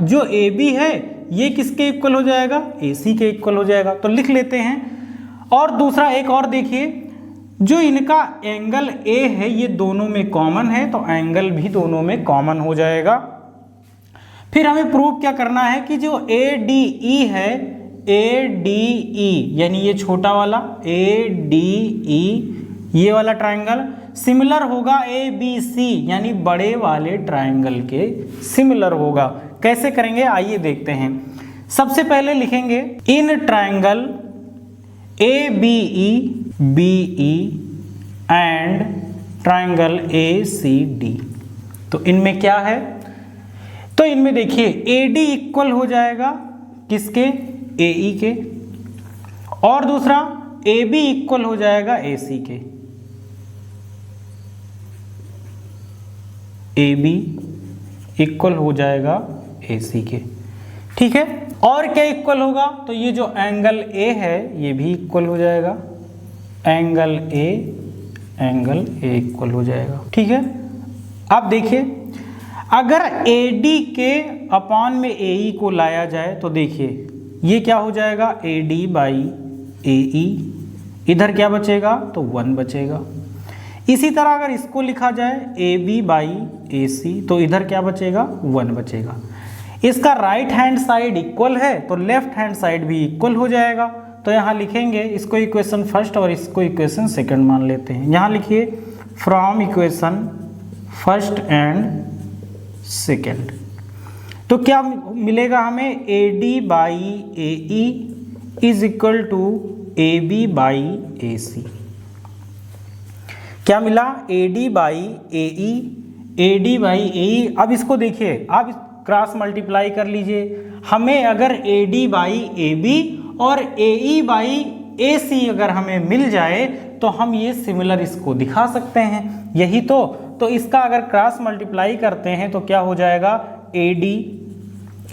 जो AB है ये किसके इक्वल हो जाएगा? AC के इक्वल हो जाएगा। तो लिख लेते हैं। और दूसरा एक और देखिए, जो इनका एंगल A है ये दोनों में कॉमन है, तो एंगल भी दोनों में कॉमन हो जाएगा। फिर हमें प्रूव क्या करना है कि जो ADE है, ADE यानी ये छोटा वाला ADE, ये वाला ट्राइंगल सिमिलर होगा ABC यानी बड़े वाले ट्राइंगल के सिमिलर होगा। कैसे करेंगे आइए देखते हैं। सबसे पहले लिखेंगे in triangle ABE BE and triangle ACD। तो इनमें क्या है? तो इनमें देखिए AD इक्वल हो जाएगा किसके? AE के। और दूसरा AB इक्वल हो जाएगा AC के। AB इक्वल हो जाएगा AC के, ठीक है। और क्या इक्वल होगा? तो ये जो एंगल A है ये भी इक्वल हो जाएगा, एंगल A इक्वल हो जाएगा, ठीक है। अब देखिए अगर AD के अपॉन में AE को लाया जाए तो देखिए ये क्या हो जाएगा? AD बाई AE, इधर क्या बचेगा? तो 1 बचेगा। इसी तरह अगर इसको लिखा जाए AB बाई AC तो इधर क्या बचेगा? 1 बचेगा। इसका राइट हैंड साइड इक्वल है तो लेफ्ट हैंड साइड भी इक्वल हो जाएगा। तो यहाँ लिखेंगे इसको इक्वेशन फर्स्ट और इसको इक्वेशन सेकंड मान लेते हैं। यहाँ लिखिए from equation first and second. तो क्या मिलेगा हमें? AD by AE is equal to AB by AC। क्या मिला? AD by AE, AD by AE। अब इसको देखिए, आप क्रॉस मल्टीप्लाई कर लीजिए। हमें अगर AD बाई AB और AE बाई AC अगर हमें मिल जाए तो हम ये सिमिलर इसको दिखा सकते हैं, यही तो इसका अगर क्रॉस मल्टीप्लाई करते हैं तो क्या हो जाएगा? AD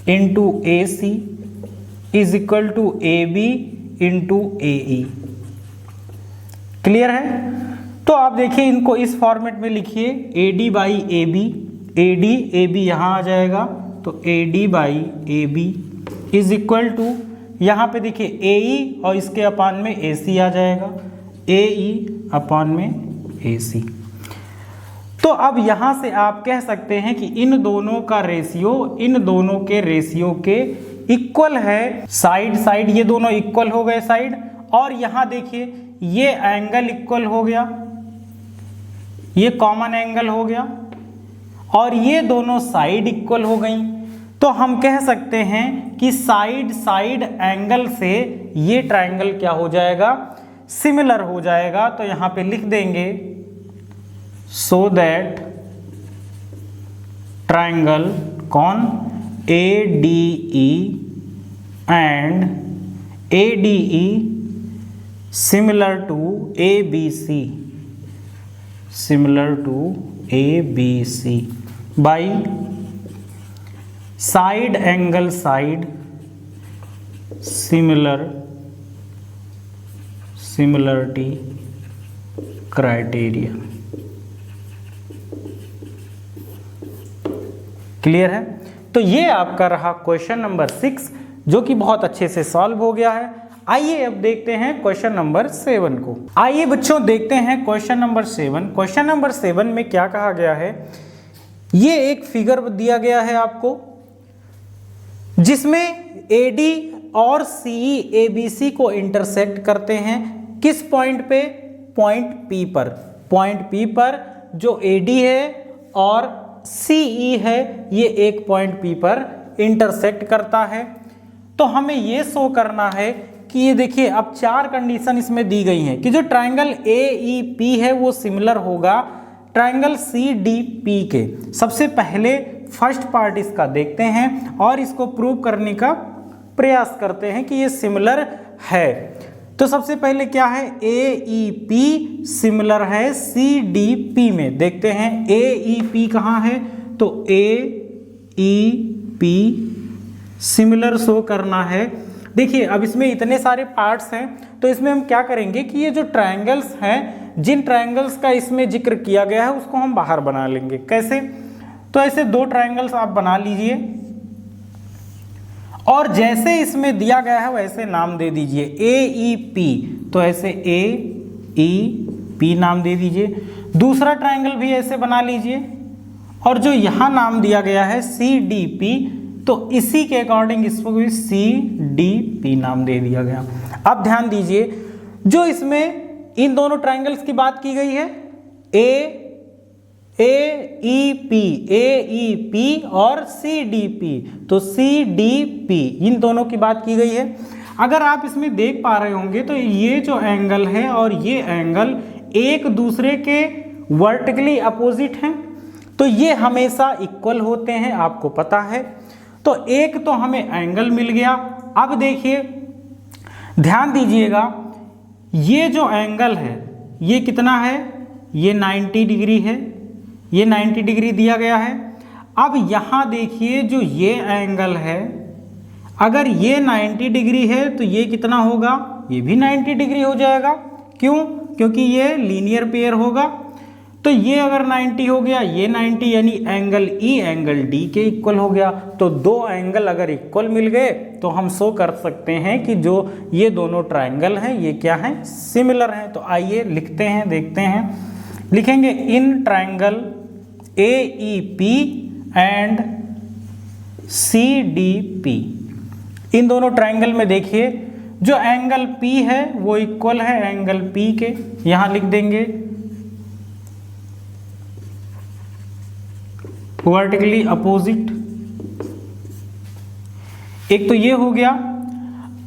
into AC is equal to AB into AE। Clear है? तो आप देखिए इनको इस फॉर्मेट में लिखिए AD बाई AB, AD यहाँ आ जाएगा तो AD by AB is equal to, यहाँ पे देखिए AE और इसके अपान में AC आ जाएगा, AE अपान में AC। तो अब यहाँ से आप कह सकते हैं कि इन दोनों का रेशियो इन दोनों के रेशियो के इक्वल है। साइड ये दोनों इक्वल हो गए साइड। और यहाँ देखिए ये एंगल इक्वल हो गया, ये कॉमन एंगल हो गया और ये दोनों साइड इक्वल हो गई, तो हम कह सकते हैं कि साइड साइड एंगल से ये ट्रायंगल क्या हो जाएगा, सिमिलर हो जाएगा। तो यहां पे लिख देंगे सो दैट ट्रायंगल कौन, ADE and ADE similar to ABC, similar to ABC by side angle side similarity criteria. Clear है? तो ये आपका रहा क्वेश्चन नंबर 6 जो कि बहुत अच्छे से सॉल्व हो गया है। आइए अब देखते हैं क्वेश्चन नंबर 7 को। आइए बच्चों देखते हैं क्वेश्चन नंबर 7। क्वेश्चन नंबर 7 में क्या कहा गया है, ये एक फिगर दिया गया है आपको जिसमें AD और CE ABC को इंटरसेक्ट करते हैं। किस पॉइंट पे, पॉइंट P पर। पॉइंट P पर जो AD है और CE है ये एक पॉइंट P पर इंटरसेक्ट करता है। तो हमें ये शो करना है कि ये देखिए अब 4 कंडीशन इसमें दी गई हैं कि जो ट्रायंगल AEP है वो सिमिलर होगा ट्रायंगल CDP के। सबसे पहले फर्स्ट पार्ट इसका देखते हैं और इसको प्रूव करने का प्रयास करते हैं कि ये सिमिलर है। तो सबसे पहले क्या है, AEP सिमिलर है CDP में। देखते हैं AEP कहाँ है, तो AEP सिमिलर शो करना है। देखिए अब इसमें इतने सारे पार्ट्स हैं तो इसमें हम क्या करेंगे कि ये जो ट्रायंगल्स हैं, जिन ट्रायंगल्स का इसमें जिक्र किया गया है उसको हम बाहर बना लेंगे। कैसे, तो ऐसे 2 ट्रायंगल्स आप बना लीजिए और जैसे इसमें दिया गया है वैसे नाम दे दीजिए AEP, तो ऐसे AEP नाम दे दीजिए। दूसरा ट्रायंगल भी ऐसे बना लीजिए और जो यहाँ नाम दिया गया है CDP, तो इसी के अकॉर्डिंग इसको भी CDP नाम दे दिया गया। अब ध्यान दीजिए जो इसमें इन दोनों ट्रायंगल्स की बात की गई है AEP और CDP, तो CDP इन दोनों की बात की गई है। अगर आप इसमें देख पा रहे होंगे तो ये जो एंगल है और ये एंगल एक दूसरे के वर्टिकली अपोजिट हैं, तो ये हमेशा इक्वल होते हैं, आपको पता है। तो एक तो हमें एंगल मिल गया। अब देखिए ध्यान दीजिएगा ये जो एंगल है ये कितना है, ये 90 डिग्री है, ये 90 डिग्री दिया गया है। अब यहाँ देखिए जो ये एंगल है, अगर ये 90 डिग्री है तो ये कितना होगा, ये भी 90 डिग्री हो जाएगा। क्यों, क्योंकि ये लीनियर पेयर होगा। तो ये अगर 90 हो गया, ये 90, यानी एंगल E एंगल D के इक्वल हो गया। तो 2 एंगल अगर इक्वल मिल गए तो हम शो कर सकते हैं कि जो ये दोनों ट्रायंगल हैं ये क्या हैं, सिमिलर हैं। तो आइए लिखते हैं, देखते हैं। लिखेंगे in triangle AEP and CDP, इन दोनों ट्रायंगल में देखिए जो एंगल P है वो इक्वल है एंगल P के। यहां लिख देंगे वर्टिकली अपोजिट। एक तो ये हो गया।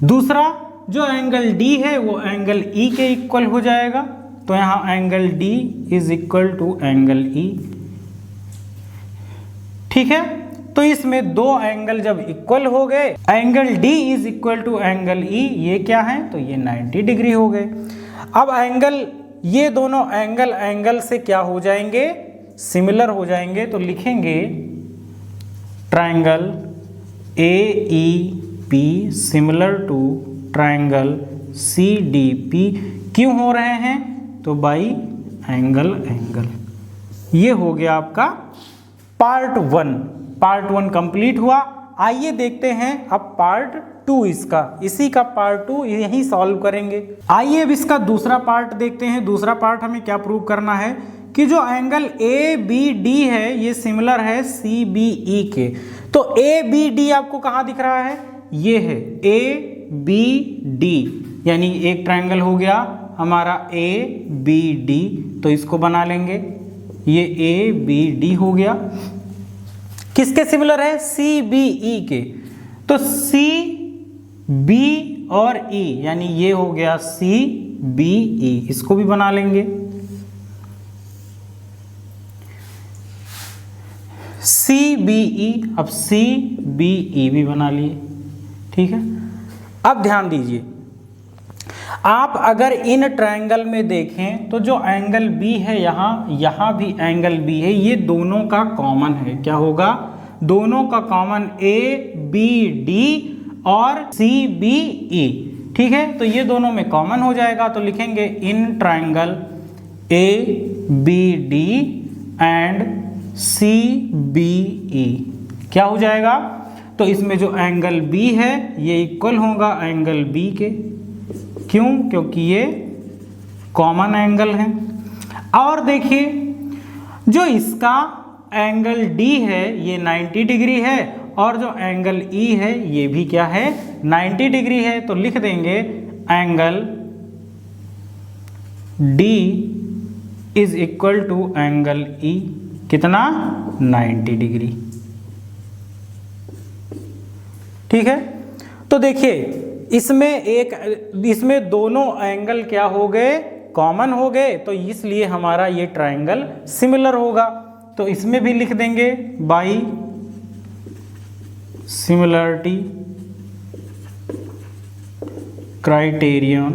दूसरा जो एंगल D है वो एंगल E के इक्वल हो जाएगा। तो यहां angle D is equal to angle E। ठीक है, तो इसमें 2 एंगल जब इक्वल हो गए, angle D is equal to angle E, ये क्या है, तो ये 90 डिग्री हो गए। अब एंगल, ये दोनों एंगल एंगल से क्या हो जाएंगे, सिमिलर हो जाएंगे। तो लिखेंगे triangle AEP similar to triangle CDP। क्यों हो रहे हैं, तो बाई एंगल एंगल। ये हो गया आपका पार्ट 1। पार्ट 1 कंप्लीट हुआ। आइए देखते हैं अब पार्ट 2 इसका, इसी का पार्ट 2 यही सॉल्व करेंगे। आइए अब इसका दूसरा पार्ट देखते हैं। दूसरा पार्ट हमें क्या प्रूव करना है कि जो एंगल ABD है ये सिमिलर है CBE के। तो ABD आपको कहाँ दिख रहा है, ये है ABD, यानी एक ट्रायंगल हो गया हमारा ABD। तो इसको बना लेंगे ये ए बी डी हो गया। किसके सिमिलर है? सी बी ई के। तो सी बी और ई यानी ये हो गया सी बी ई, इसको भी बना लेंगे। सी बी ई, अब सी बी ई भी बना लिए, ठीक है। अब ध्यान दीजिए, आप अगर इन ट्रायंगल में देखें तो जो एंगल बी है यहाँ भी एंगल बी है, ये दोनों का कॉमन है। क्या होगा? दोनों का कॉमन ए बी डी और सी बी ई, ठीक है। तो ये दोनों में कॉमन हो जाएगा, तो लिखेंगे in triangle A B D and C B E. क्या हो जाएगा? तो इसमें जो एंगल बी है ये इक्वल होगा एंगल बी के। क्यों? क्योंकि ये कॉमन एंगल है। और देखिए जो इसका एंगल डी है ये 90 डिग्री है, और जो एंगल ई है ये भी क्या है? 90 डिग्री है। तो लिख देंगे angle D is equal to angle E, कितना? 90 डिग्री, ठीक है। तो देखिए इसमें दोनों एंगल क्या हो गए? कॉमन हो गए, तो इसलिए हमारा ये ट्रायंगल सिमिलर होगा। तो इसमें भी लिख देंगे बाई सिमिलरिटी क्राइटेरियन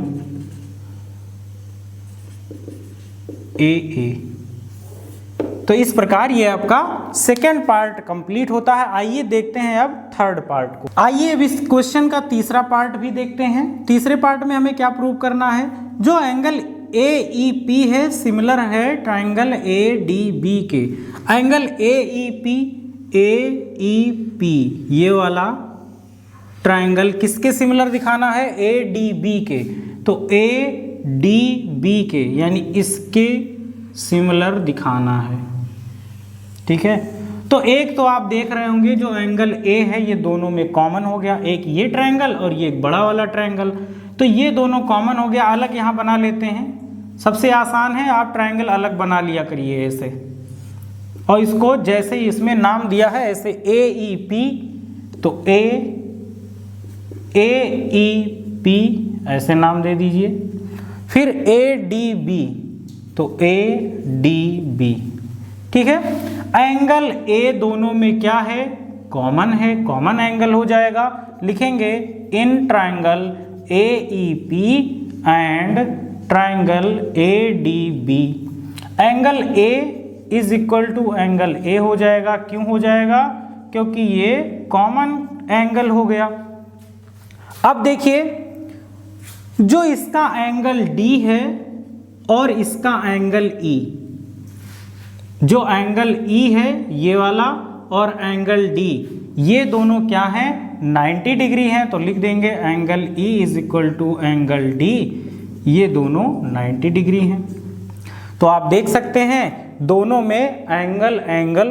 ए। तो इस प्रकार ये आपका सेकेंड पार्ट कंप्लीट होता है। आइए देखते हैं अब थर्ड पार्ट को। आइए अब इस क्वेश्चन का तीसरा पार्ट भी देखते हैं। तीसरे पार्ट में हमें क्या प्रूव करना है? जो एंगल ए ई पी है सिमिलर है ट्रायंगल ए डी बी के। एंगल ए ई पी ये वाला ट्रायंगल किसके सिमिलर दिखाना है? ए डी बी के। तो ए डी बी के यानी इसके सिमिलर दिखाना है, ठीक है। तो एक तो आप देख रहे होंगे जो एंगल ए है ये दोनों में कॉमन हो गया, एक ये ट्रायंगल और ये एक बड़ा वाला ट्रायंगल। तो ये दोनों कॉमन हो गया, अलग यहाँ बना लेते हैं। सबसे आसान है, आप ट्रायंगल अलग बना लिया करिए ऐसे, और इसको जैसे ही इसमें नाम दिया है ऐसे ए ई पी, तो ए ई पी ऐसे नाम दे दीजिए। फिर ए डी बी, तो ए डी बी, ठीक है। एंगल ए दोनों में क्या है? कॉमन है, कॉमन एंगल हो जाएगा। लिखेंगे in triangle A E P and triangle A D B. Angle A is equal to angle A हो जाएगा। क्यों हो जाएगा? क्योंकि ये कॉमन एंगल हो गया। अब देखिए जो इसका एंगल डी है और इसका एंगल ई, जो एंगल ई है ये वाला और एंगल डी ये दोनों क्या हैं? 90 डिग्री हैं। तो लिख देंगे angle E is equal to angle D, ये दोनों 90 डिग्री हैं। तो आप देख सकते हैं दोनों में एंगल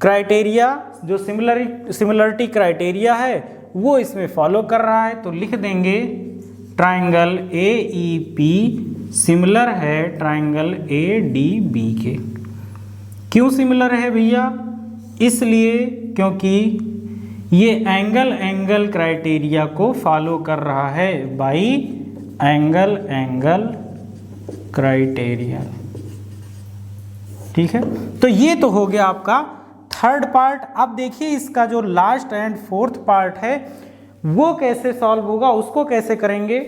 क्राइटेरिया जो सिमिलरिटी क्राइटेरिया है वो इसमें फॉलो कर रहा है। तो लिख देंगे triangle A E P similar है ट्रायंगल ए डी बी के। क्यों सिमिलर है भैया? इसलिए क्योंकि ये एंगल क्राइटेरिया को फॉलो कर रहा है बाई एंगल क्राइटेरिया, ठीक है। तो ये तो हो गया आपका थर्ड पार्ट। अब देखिए इसका जो लास्ट एंड फोर्थ पार्ट है वो कैसे सॉल्व होगा, उसको कैसे करेंगे।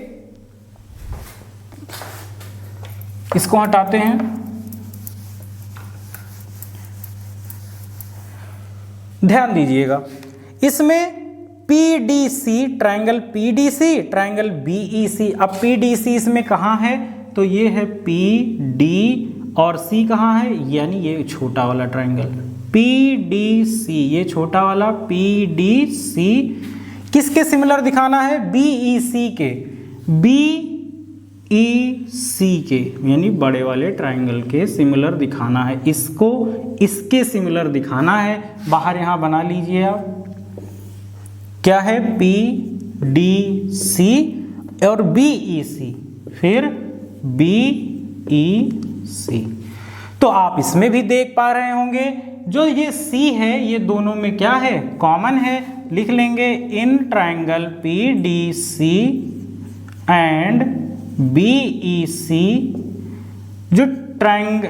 इसको हटाते हैं। ध्यान दीजिएगा इसमें PDC triangle PDC triangle BEC। अब PDC इसमें कहाँ है? तो ये है PD और C कहाँ है? यानी ये छोटा वाला ट्रायंगल PDC, ये छोटा वाला PDC किसके सिमिलर दिखाना है? BEC के, BEC के यानी बड़े वाले ट्रायंगल के सिमिलर दिखाना है। इसको इसके सिमिलर दिखाना है। बाहर यहाँ बना लीजिए आप, क्या है? PDC और BEC, फिर BEC। तो आप इसमें भी देख पा रहे होंगे जो ये C है ये दोनों में क्या है, कॉमन है। लिख लेंगे in triangle PDC and BEC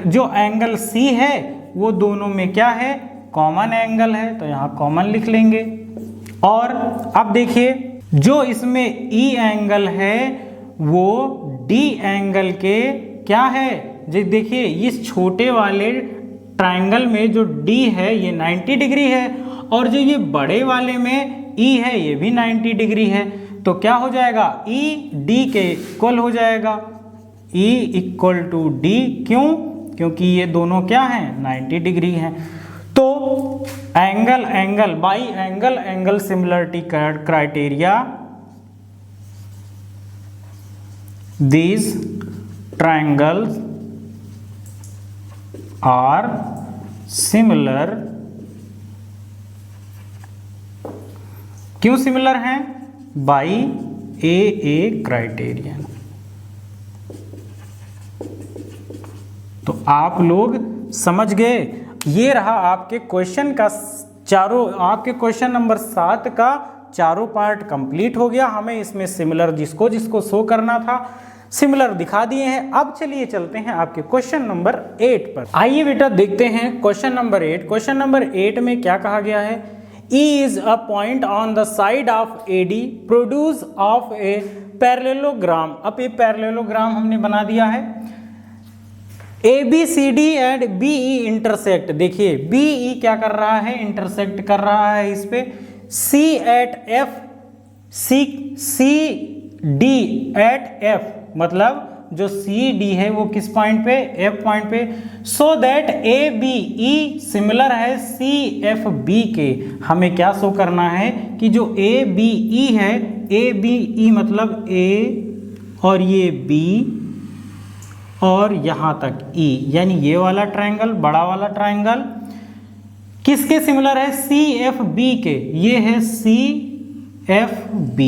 जो एंगल C है वो दोनों में क्या है, कॉमन एंगल है, तो यहाँ कॉमन लिख लेंगे। और अब देखिए जो इसमें E एंगल है वो D एंगल के क्या है, जी देखिए इस छोटे वाले ट्रायंगल में जो D है ये 90 डिग्री है और जो ये बड़े वाले में E है ये भी 90 डिग्री है। तो क्या हो जाएगा, E D के इक्वल हो जाएगा, E इक्वल टू D। क्यों, क्योंकि ये दोनों क्या हैं, 90 डिग्री हैं। तो angle by angle similarity criteria, these triangles are similar। क्यों सिमिलर हैं, बाई ए क्राइटेरियन। तो आप लोग समझ गए, ये रहा आपके क्वेश्चन का आपके क्वेश्चन नंबर 7 का चारों पार्ट कंप्लीट हो गया। हमें इसमें सिमिलर जिसको शो करना था सिमिलर दिखा दिए हैं। अब चलिए चलते हैं आपके क्वेश्चन नंबर 8 पर। आइए बेटा देखते हैं क्वेश्चन नंबर 8। क्वेश्चन नंबर 8 में क्या कहा गया है, E is a point on the side of AD produce of a parallelogram। अब ये पैरेललोग्राम हमने बना दिया है। ABCD एंड BE इंटरसेक्ट, देखिए BE क्या कर रहा है, इंटरसेक्ट कर रहा है इस पे। C at F, CD at F, मतलब जो CD है वो किस पॉइंट पे, F पॉइंट पे। सो दैट ABE सिमिलर है CFB के। हमें क्या शो करना है कि जो ABE है, ABE मतलब A और ये B और यहाँ तक E, यानी ये वाला ट्रायंगल, बड़ा वाला ट्रायंगल किसके सिमिलर है, CFB के। ये है CFB,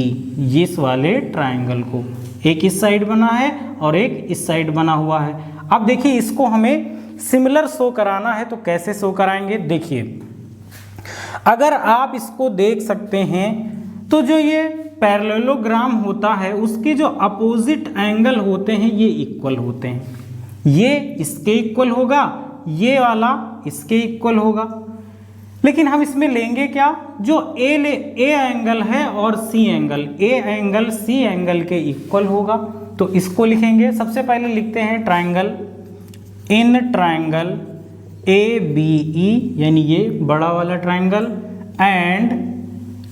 इस वाले ट्रायंगल को, एक इस साइड बना है और एक इस साइड बना हुआ है। अब देखिए इसको हमें सिमिलर शो कराना है तो कैसे शो कराएंगे, देखिए अगर आप इसको देख सकते हैं तो जो ये पैरेललोग्राम होता है उसके जो अपोजिट एंगल होते हैं ये इक्वल होते हैं। ये इसके इक्वल होगा, ये वाला इसके इक्वल होगा। लेकिन हम इसमें लेंगे क्या, जो ए एंगल है और C angle, A angle C angle के इक्वल होगा। तो इसको लिखेंगे, सबसे पहले लिखते हैं ट्रायंगल, इन ट्रायंगल ABE यानी ये बड़ा वाला ट्रायंगल एंड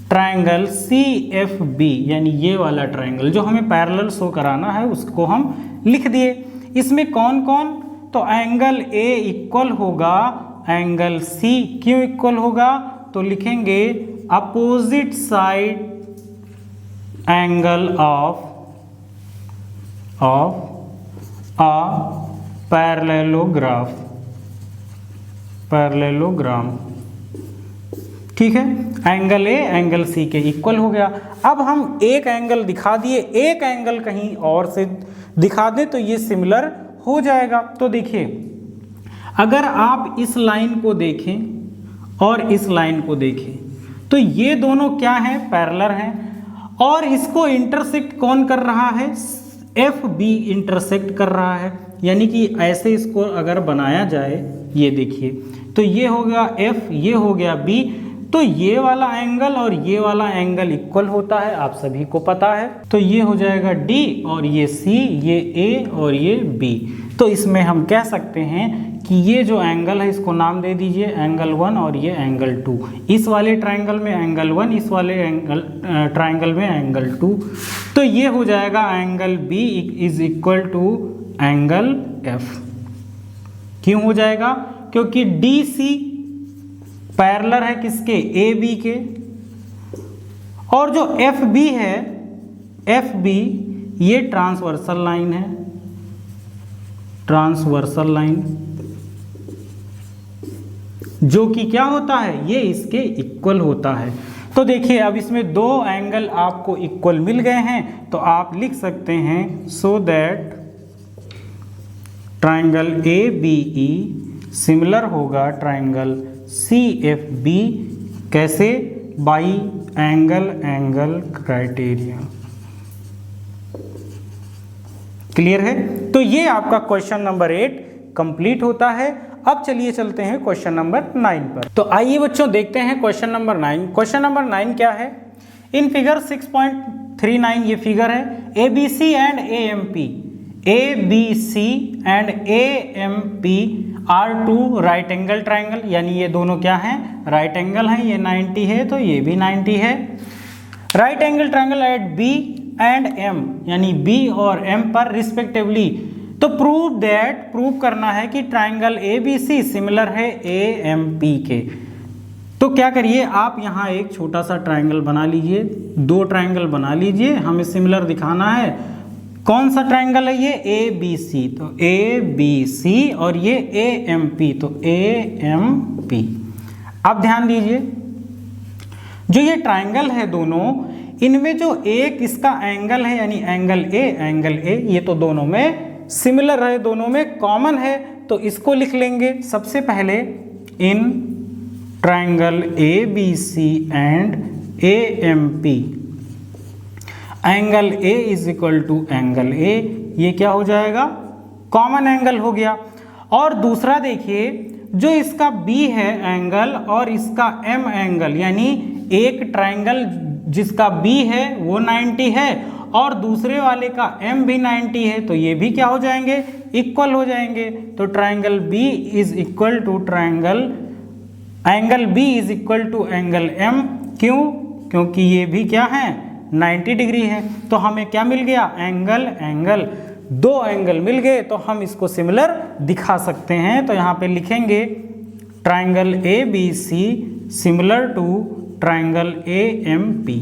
ट्रायंगल CFB यानी ये वाला ट्रायंगल, जो हमें पैरेलल शो कराना है उसको हम लिख दिए। इसमें कौन कौन, तो एंगल A इक्वल होगा एंगल C। क्यों इक्वल होगा, तो लिखेंगे opposite side angle of a parallelogram, ठीक है। एंगल A एंगल C के इक्वल हो गया। अब हम एक एंगल दिखा दिए, एक एंगल कहीं और से दिखा दें तो ये सिमिलर हो जाएगा। तो देखिए अगर आप इस लाइन को देखें और इस लाइन को देखें तो ये दोनों क्या हैं, पैरेलल हैं। और इसको इंटरसेक्ट कौन कर रहा है, FB इंटरसेक्ट कर रहा है। यानी कि ऐसे इसको अगर बनाया जाए, ये देखिए तो ये हो गया F, ये हो गया B, तो ये वाला एंगल और ये वाला एंगल इक्वल होता है, आप सभी को पता है। तो ये हो जाएगा D और ये C, ये A और ये B। तो इसमें हम कह सकते हैं कि ये जो एंगल है इसको नाम दे दीजिए एंगल 1 और ये एंगल 2। इस वाले ट्रायंगल में एंगल 1, इस वाले ट्रायंगल में एंगल 2। तो ये हो जाएगा angle B is equal to angle F। क्यों हो जाएगा, क्योंकि DC पैरेलल है किसके, AB के। और जो FB है, FB ये ट्रांसवर्सल लाइन है, ट्रांसवर्सल लाइन, जो कि क्या होता है, ये इसके इक्वल होता है। तो देखिए अब इसमें दो एंगल आपको इक्वल मिल गए हैं, तो आप लिख सकते हैं so that triangle A B E similar होगा ट्राइंगल सी एफ बी, कैसे? By angle criteria. क्लियर है? तो ये आपका क्वेश्चन नंबर 8 कंप्लीट होता है। अब चलिए चलते हैं क्वेश्चन नंबर 9 पर। तो आइए बच्चों देखते हैं क्वेश्चन नंबर 9। क्वेश्चन नंबर 9 क्या है? इन फिगर 6.39 ये फिगर है A B C and A M P, A B C and A M P are two right angle triangle, यानी ये दोनों क्या हैं? राइट एंगल हैं। ये 90 है तो ये भी 90 है। Right angle triangle at B and M, यानी बी और एम पर रिस्पेक्टिवली। तो प्रूव दैट, प्रूव करना है कि triangle A B C similar है ए एम पी के। तो क्या करिए, आप यहाँ एक छोटा सा ट्राइंगल बना लीजिए, 2 ट्राइंगल बना लीजिए, हमें सिमिलर दिखाना है। कौन सा ट्राइंगल है ये? ए बी सी, तो ए बी सी, और ये ए एम पी, तो ए एम पी। अब ध्यान दीजिए, जो ये ट्राइंगल है दोनों, इनमें जो एक इसका एंगल है यानी एंगल ए, ये तो दोनों में सिमिलर है, दोनों में कॉमन है। तो इसको लिख लेंगे सबसे पहले, in triangle A B C and A M P angle A is equal to angle A, ये क्या हो जाएगा? कॉमन एंगल हो गया। और दूसरा देखिए, जो इसका बी है एंगल और इसका एम एंगल, यानी एक ट्राइंगल जिसका बी है वो 90 है और दूसरे वाले का एम भी 90 है, तो ये भी क्या हो जाएंगे? इक्वल हो जाएंगे। तो triangle B is equal to triangle, angle B is equal to angle M. क्यों? क्योंकि ये भी क्या है? 90 डिग्री है। तो हमें क्या मिल गया? एंगल, 2 एंगल मिल गए, तो हम इसको सिमिलर दिखा सकते हैं। तो यहाँ पे लिखेंगे triangle A B C similar to triangle A M P.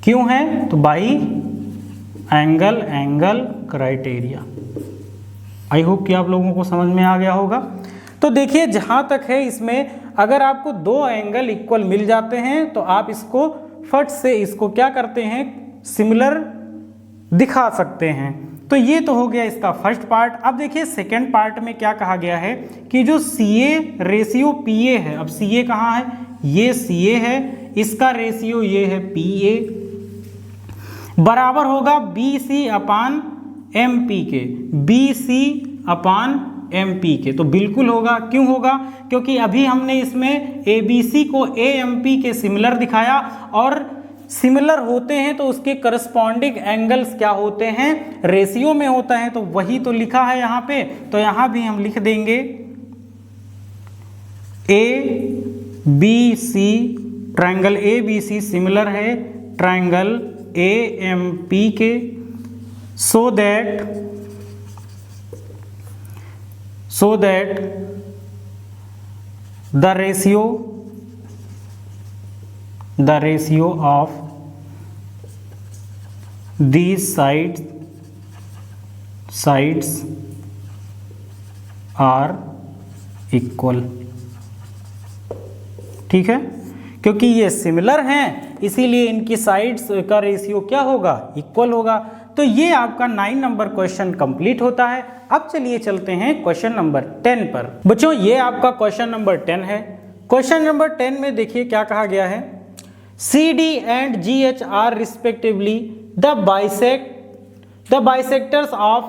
क्यों है? तो by angle criteria. I hope कि आप लोगों को समझ में आ गया होगा। तो देखिए, जहाँ तक है इसमें अगर आपको 2 एंगल इक्वल मिल जाते हैं तो आप इसको फट से इसको क्या करते हैं? सिमिलर दिखा सकते हैं। तो ये तो हो गया इसका फर्स्ट पार्ट। अब देखिए सेकंड पार्ट में क्या कहा गया है कि जो CA रेशियो PA है, अब CA कहाँ है? ये CA है, इसका रेशियो ये है PA, बराबर होगा BC अपान MP के, BC अपान MP के। तो बिल्कुल होगा। क्यों होगा? क्योंकि अभी हमने इसमें ABC को AMP के सिमिलर दिखाया, और सिमिलर होते हैं तो उसके करस्पॉन्डिंग एंगल्स क्या होते हैं? रेशियो में होता है। तो वही तो लिखा है यहाँ पे, तो यहाँ भी हम लिख देंगे ABC, ट्राइंगल ABC सिमिलर है ट्राइंगल AMP के, so that the ratio of these sides are equal। ठीक है, क्योंकि ये सिमिलर हैं इसीलिए इनकी साइड्स का रेशियो क्या होगा? इक्वल होगा। तो ये आपका 9 नंबर क्वेश्चन कंप्लीट होता है। अब चलिए चलते हैं क्वेश्चन नंबर 10 पर। बच्चों, ये आपका क्वेश्चन नंबर 10 है। क्वेश्चन नंबर 10 में देखिए क्या कहा गया है? CD and GH are respectively the bisectors of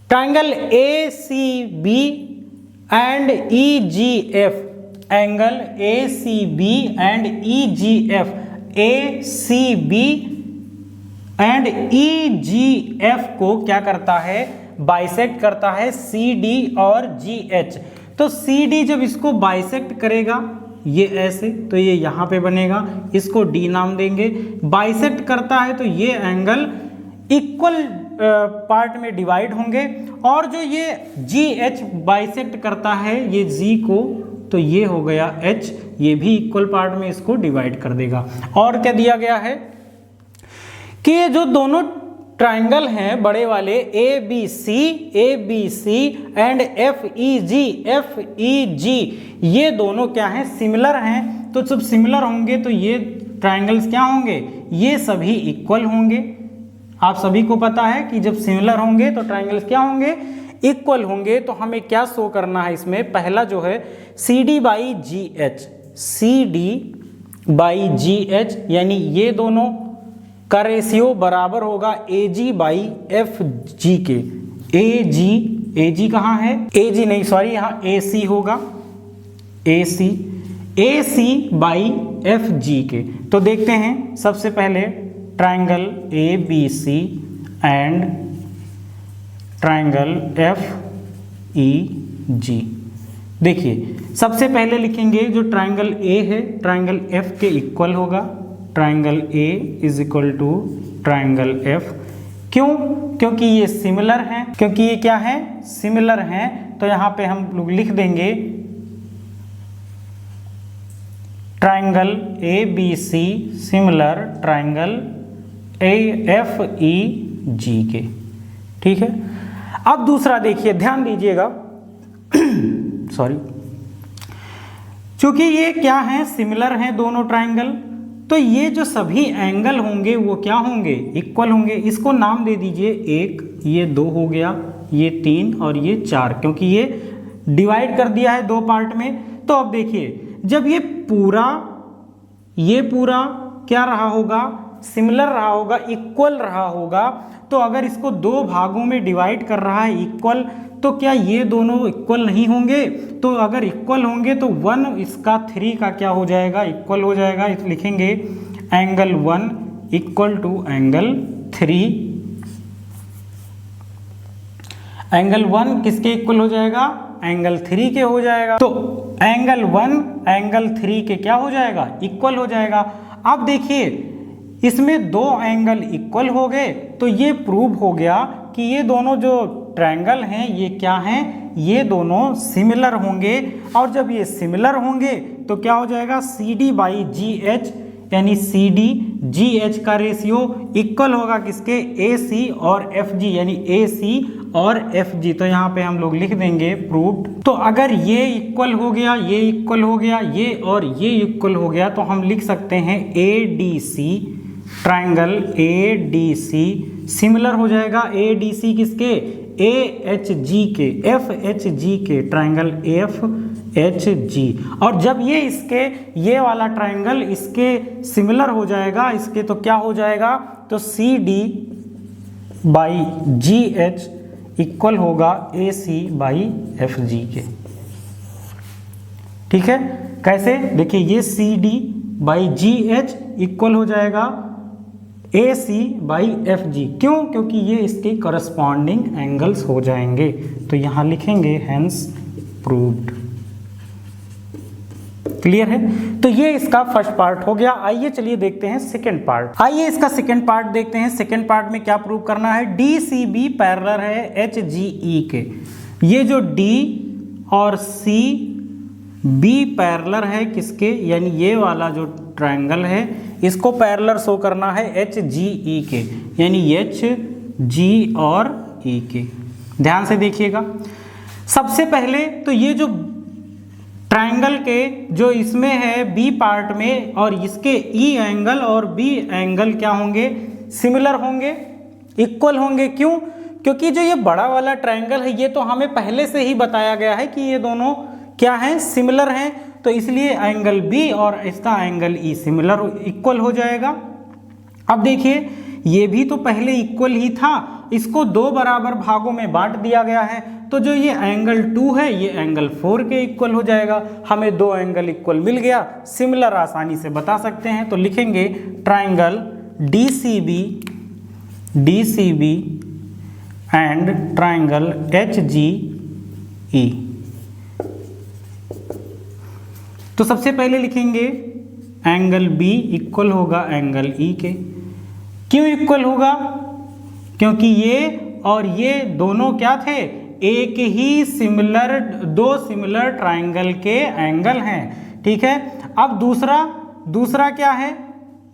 triangle ACB and EGF, angle ACB and EGF, ACB and EGF को क्या करता है? बाइसेक्ट करता है CD और GH। तो CD जब इसको बाइसेक्ट करेगा ये ऐसे, तो ये यहाँ पे बनेगा, इसको D नाम देंगे। बाइसेक्ट करता है तो ये एंगल इक्वल पार्ट में डिवाइड होंगे, और जो ये GH बाइसेक्ट करता है ये G को, तो ये हो गया H, ये भी इक्वल पार्ट में इसको डिवाइड कर देगा। और क्या दिया गया है कि ये जो दोनों ट्राइंगल हैं बड़े वाले ABC एंड FEG, ये दोनों क्या हैं? सिमिलर हैं। तो जब सिमिलर होंगे तो ये ट्राइंगल्स क्या होंगे? ये सभी इक्वल होंगे। आप सभी को पता है कि जब सिमिलर होंगे तो ट्राइंगल्स क्या होंगे? इक्वल होंगे तो हमें क्या शो करना है, इसमें पहला जो है CD by ji H, CD by ji H, यानी ये दोनों का रेशियो बराबर होगा AG बाई FG के। AG कहाँ है, AG नहीं सॉरी, यहाँ AC होगा, AC बाई FG के। तो देखते हैं सबसे पहले triangle ABC and triangle FEG। देखिए सबसे पहले लिखेंगे जो ट्राइंगल A है ट्राइंगल F के इक्वल होगा, triangle A is equal to triangle F। क्यों? क्योंकि ये सिमिलर हैं, क्योंकि ये क्या है, सिमिलर हैं। तो यहाँ पे हम लोग लिख देंगे triangle ABC similar triangle AFEG के। ठीक है, अब दूसरा देखिए, ध्यान दीजिएगा सॉरी, चूंकि ये क्या है, सिमिलर हैं दोनों ट्राइंगल, तो ये जो सभी एंगल होंगे वो क्या होंगे, इक्वल होंगे। इसको नाम दे दीजिए 1, ये 2 हो गया, ये 3 और ये 4, क्योंकि ये डिवाइड कर दिया है 2 पार्ट में। तो अब देखिए जब ये पूरा क्या रहा होगा, सिमिलर रहा होगा, इक्वल रहा होगा, तो अगर इसको 2 भागों में डिवाइड कर रहा है इक्वल, तो क्या ये दोनों इक्वल नहीं होंगे? तो अगर इक्वल होंगे तो 1 इसका 3 का क्या हो जाएगा, इक्वल हो जाएगा। इस लिखेंगे angle 1 equal to angle 3। Angle 1 किसके इक्वल हो जाएगा, एंगल 3 के हो जाएगा। तो एंगल 1 एंगल 3 के क्या हो जाएगा, इक्वल हो जाएगा। अब देखिए इसमें 2 एंगल इक्वल हो गए, तो ये प्रूव हो गया कि ये दोनों जो ट्रायंगल हैं ये क्या हैं, ये दोनों सिमिलर होंगे। और जब ये सिमिलर होंगे तो क्या हो जाएगा, CD बाई GH, यानी CD GH का रेशियो इक्वल होगा किसके, AC और FG, यानी AC और FG। तो यहाँ पे हम लोग लिख देंगे प्रूव्ड। तो अगर ये इक्वल हो गया, ये इक्वल हो गया, ये और ये इक्वल हो गया, तो हम लिख सकते हैं ADC, ट्रायंगल ADC सिमिलर हो जाएगा ADC किसके, AHG के, FHG के, ट्रायंगल FHG। और जब ये इसके, ये वाला ट्रायंगल इसके सिमिलर हो जाएगा, इसके, तो क्या हो जाएगा, तो CD बाई GH इक्वल होगा AC बाई FG के। ठीक है, कैसे, देखिए ये CD बाई GH इक्वल हो जाएगा AC बाई FG। क्यों? क्योंकि ये इसके करस्पॉन्डिंग एंगल्स हो जाएंगे। तो यहां लिखेंगे हेंस प्रूव्ड। क्लियर है? तो ये इसका फर्स्ट पार्ट हो गया। आइए चलिए देखते हैं सेकंड पार्ट। आइए इसका सेकंड पार्ट देखते हैं। सेकंड पार्ट में क्या प्रूव करना है, DCB पैरेलल है HGE के। ये जो D और CB पैरेलल है किसके, यानी ये वाला जो ट्रायंगल है इसको पैरेलल शो करना है HGE के, यानी HG और E के। ध्यान से देखिएगा, सबसे पहले तो ये जो ट्रायंगल के जो इसमें है B पार्ट में, और इसके E एंगल और B एंगल क्या होंगे, सिमिलर होंगे, इक्वल होंगे। क्यों? क्योंकि जो ये बड़ा वाला ट्रायंगल है ये तो हमें पहले से ही बताया गया है कि ये दोनों क्या हैं, सिमिलर हैं। तो इसलिए एंगल B और इसका एंगल E सिमिलर इक्वल हो जाएगा। अब देखिए ये भी तो पहले इक्वल ही था, इसको 2 बराबर भागों में बांट दिया गया है, तो जो ये एंगल 2 है ये एंगल 4 के इक्वल हो जाएगा। हमें 2 एंगल इक्वल मिल गया, सिमिलर आसानी से बता सकते हैं। तो लिखेंगे triangle DCB and triangle HGE। तो सबसे पहले लिखेंगे एंगल B इक्वल होगा एंगल E के। क्यों इक्वल होगा? क्योंकि ये और ये दोनों क्या थे, एक ही सिमिलर, 2 सिमिलर ट्रायंगल के एंगल हैं। ठीक है, अब दूसरा क्या है,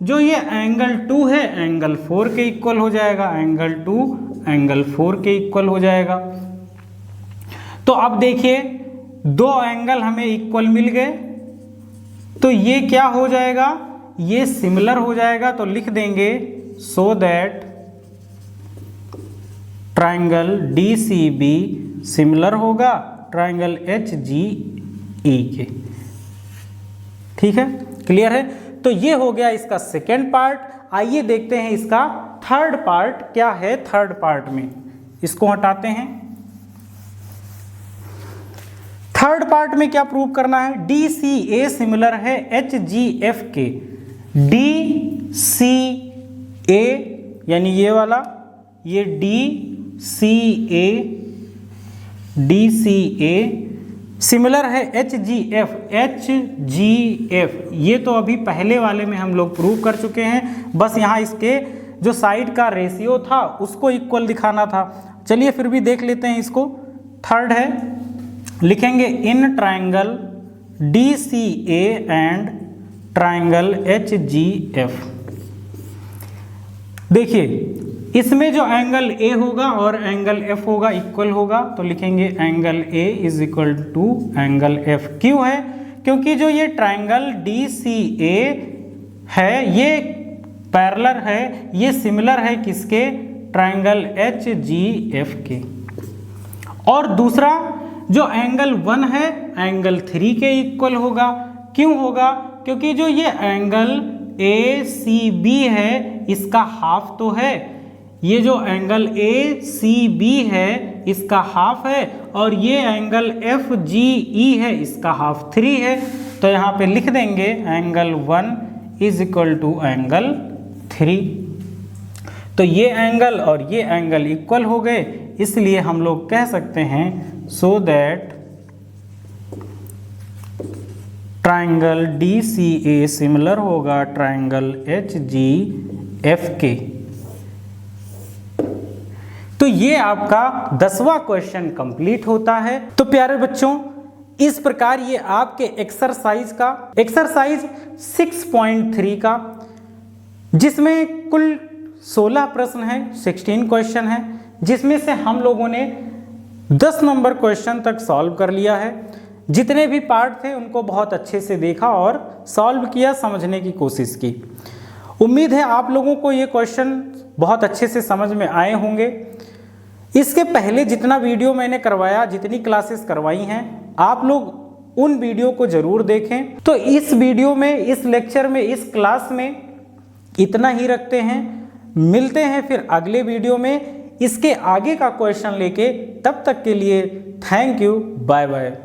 जो ये एंगल 2 है एंगल 4 के इक्वल हो जाएगा, एंगल 2 एंगल 4 के इक्वल हो जाएगा। तो अब देखिए 2 एंगल हमें इक्वल मिल गए, तो ये क्या हो जाएगा, ये सिमिलर हो जाएगा। तो लिख देंगे so that triangle DCB similar होगा ट्राइंगल एच जी ई के। ठीक है, क्लियर है। तो ये हो गया इसका सेकेंड पार्ट। आइए देखते हैं इसका थर्ड पार्ट क्या है। थर्ड पार्ट में इसको हटाते हैं। थर्ड पार्ट में क्या प्रूव करना है, डी सी ए सिमिलर है एच जी एफ के। डी सी ए यानी ये वाला, ये डी सी ए सिमिलर है एच जी एफ। ये तो अभी पहले वाले में हम लोग प्रूव कर चुके हैं, बस यहाँ इसके जो साइड का रेशियो था उसको इक्वल दिखाना था। चलिए फिर भी देख लेते हैं इसको। थर्ड है, लिखेंगे in triangle D C A and triangle H G F. देखिए इसमें जो एंगल ए होगा और एंगल एफ होगा इक्वल होगा, तो लिखेंगे angle A is equal to angle F. क्यों है, क्योंकि जो ये ट्राइंगल डी सी ए है ये पैरेलल है, ये सिमिलर है किसके, ट्राइंगल एच जी एफ के। और दूसरा जो एंगल 1 है एंगल 3 के इक्वल होगा। क्यों होगा, क्योंकि जो ये एंगल ए सी बी है इसका हाफ तो है, ये जो एंगल ए सी बी है इसका हाफ है, और ये एंगल एफ जी ई है इसका हाफ 3 है। तो यहाँ पे लिख देंगे angle 1 is equal to angle 3। तो ये एंगल और ये एंगल इक्वल हो गए, इसलिए हम लोग कह सकते हैं so that triangle D C A similar होगा ट्राइंगल एच जी एफ के। तो ये आपका 10वां क्वेश्चन कंप्लीट होता है। तो प्यारे बच्चों, इस प्रकार ये आपके एक्सरसाइज 6.3 का, जिसमें कुल 16 प्रश्न हैं, 16 क्वेश्चन हैं, जिसमें से हम लोगों ने 10 नंबर क्वेश्चन तक सॉल्व कर लिया है। जितने भी पार्ट थे उनको बहुत अच्छे से देखा और सॉल्व किया, समझने की कोशिश की। उम्मीद है आप लोगों को ये क्वेश्चन बहुत अच्छे से समझ में आए होंगे। इसके पहले जितना वीडियो मैंने करवाया, जितनी क्लासेस करवाई हैं, आप लोग उन वीडियो को जरूर देखें। तो इस वीडियो में, इस लेक्चर में, इस क्लास में इतना ही रखते हैं। मिलते हैं फिर अगले वीडियो में इसके आगे का क्वेश्चन लेके। तब तक के लिए थैंक यू, बाय बाय।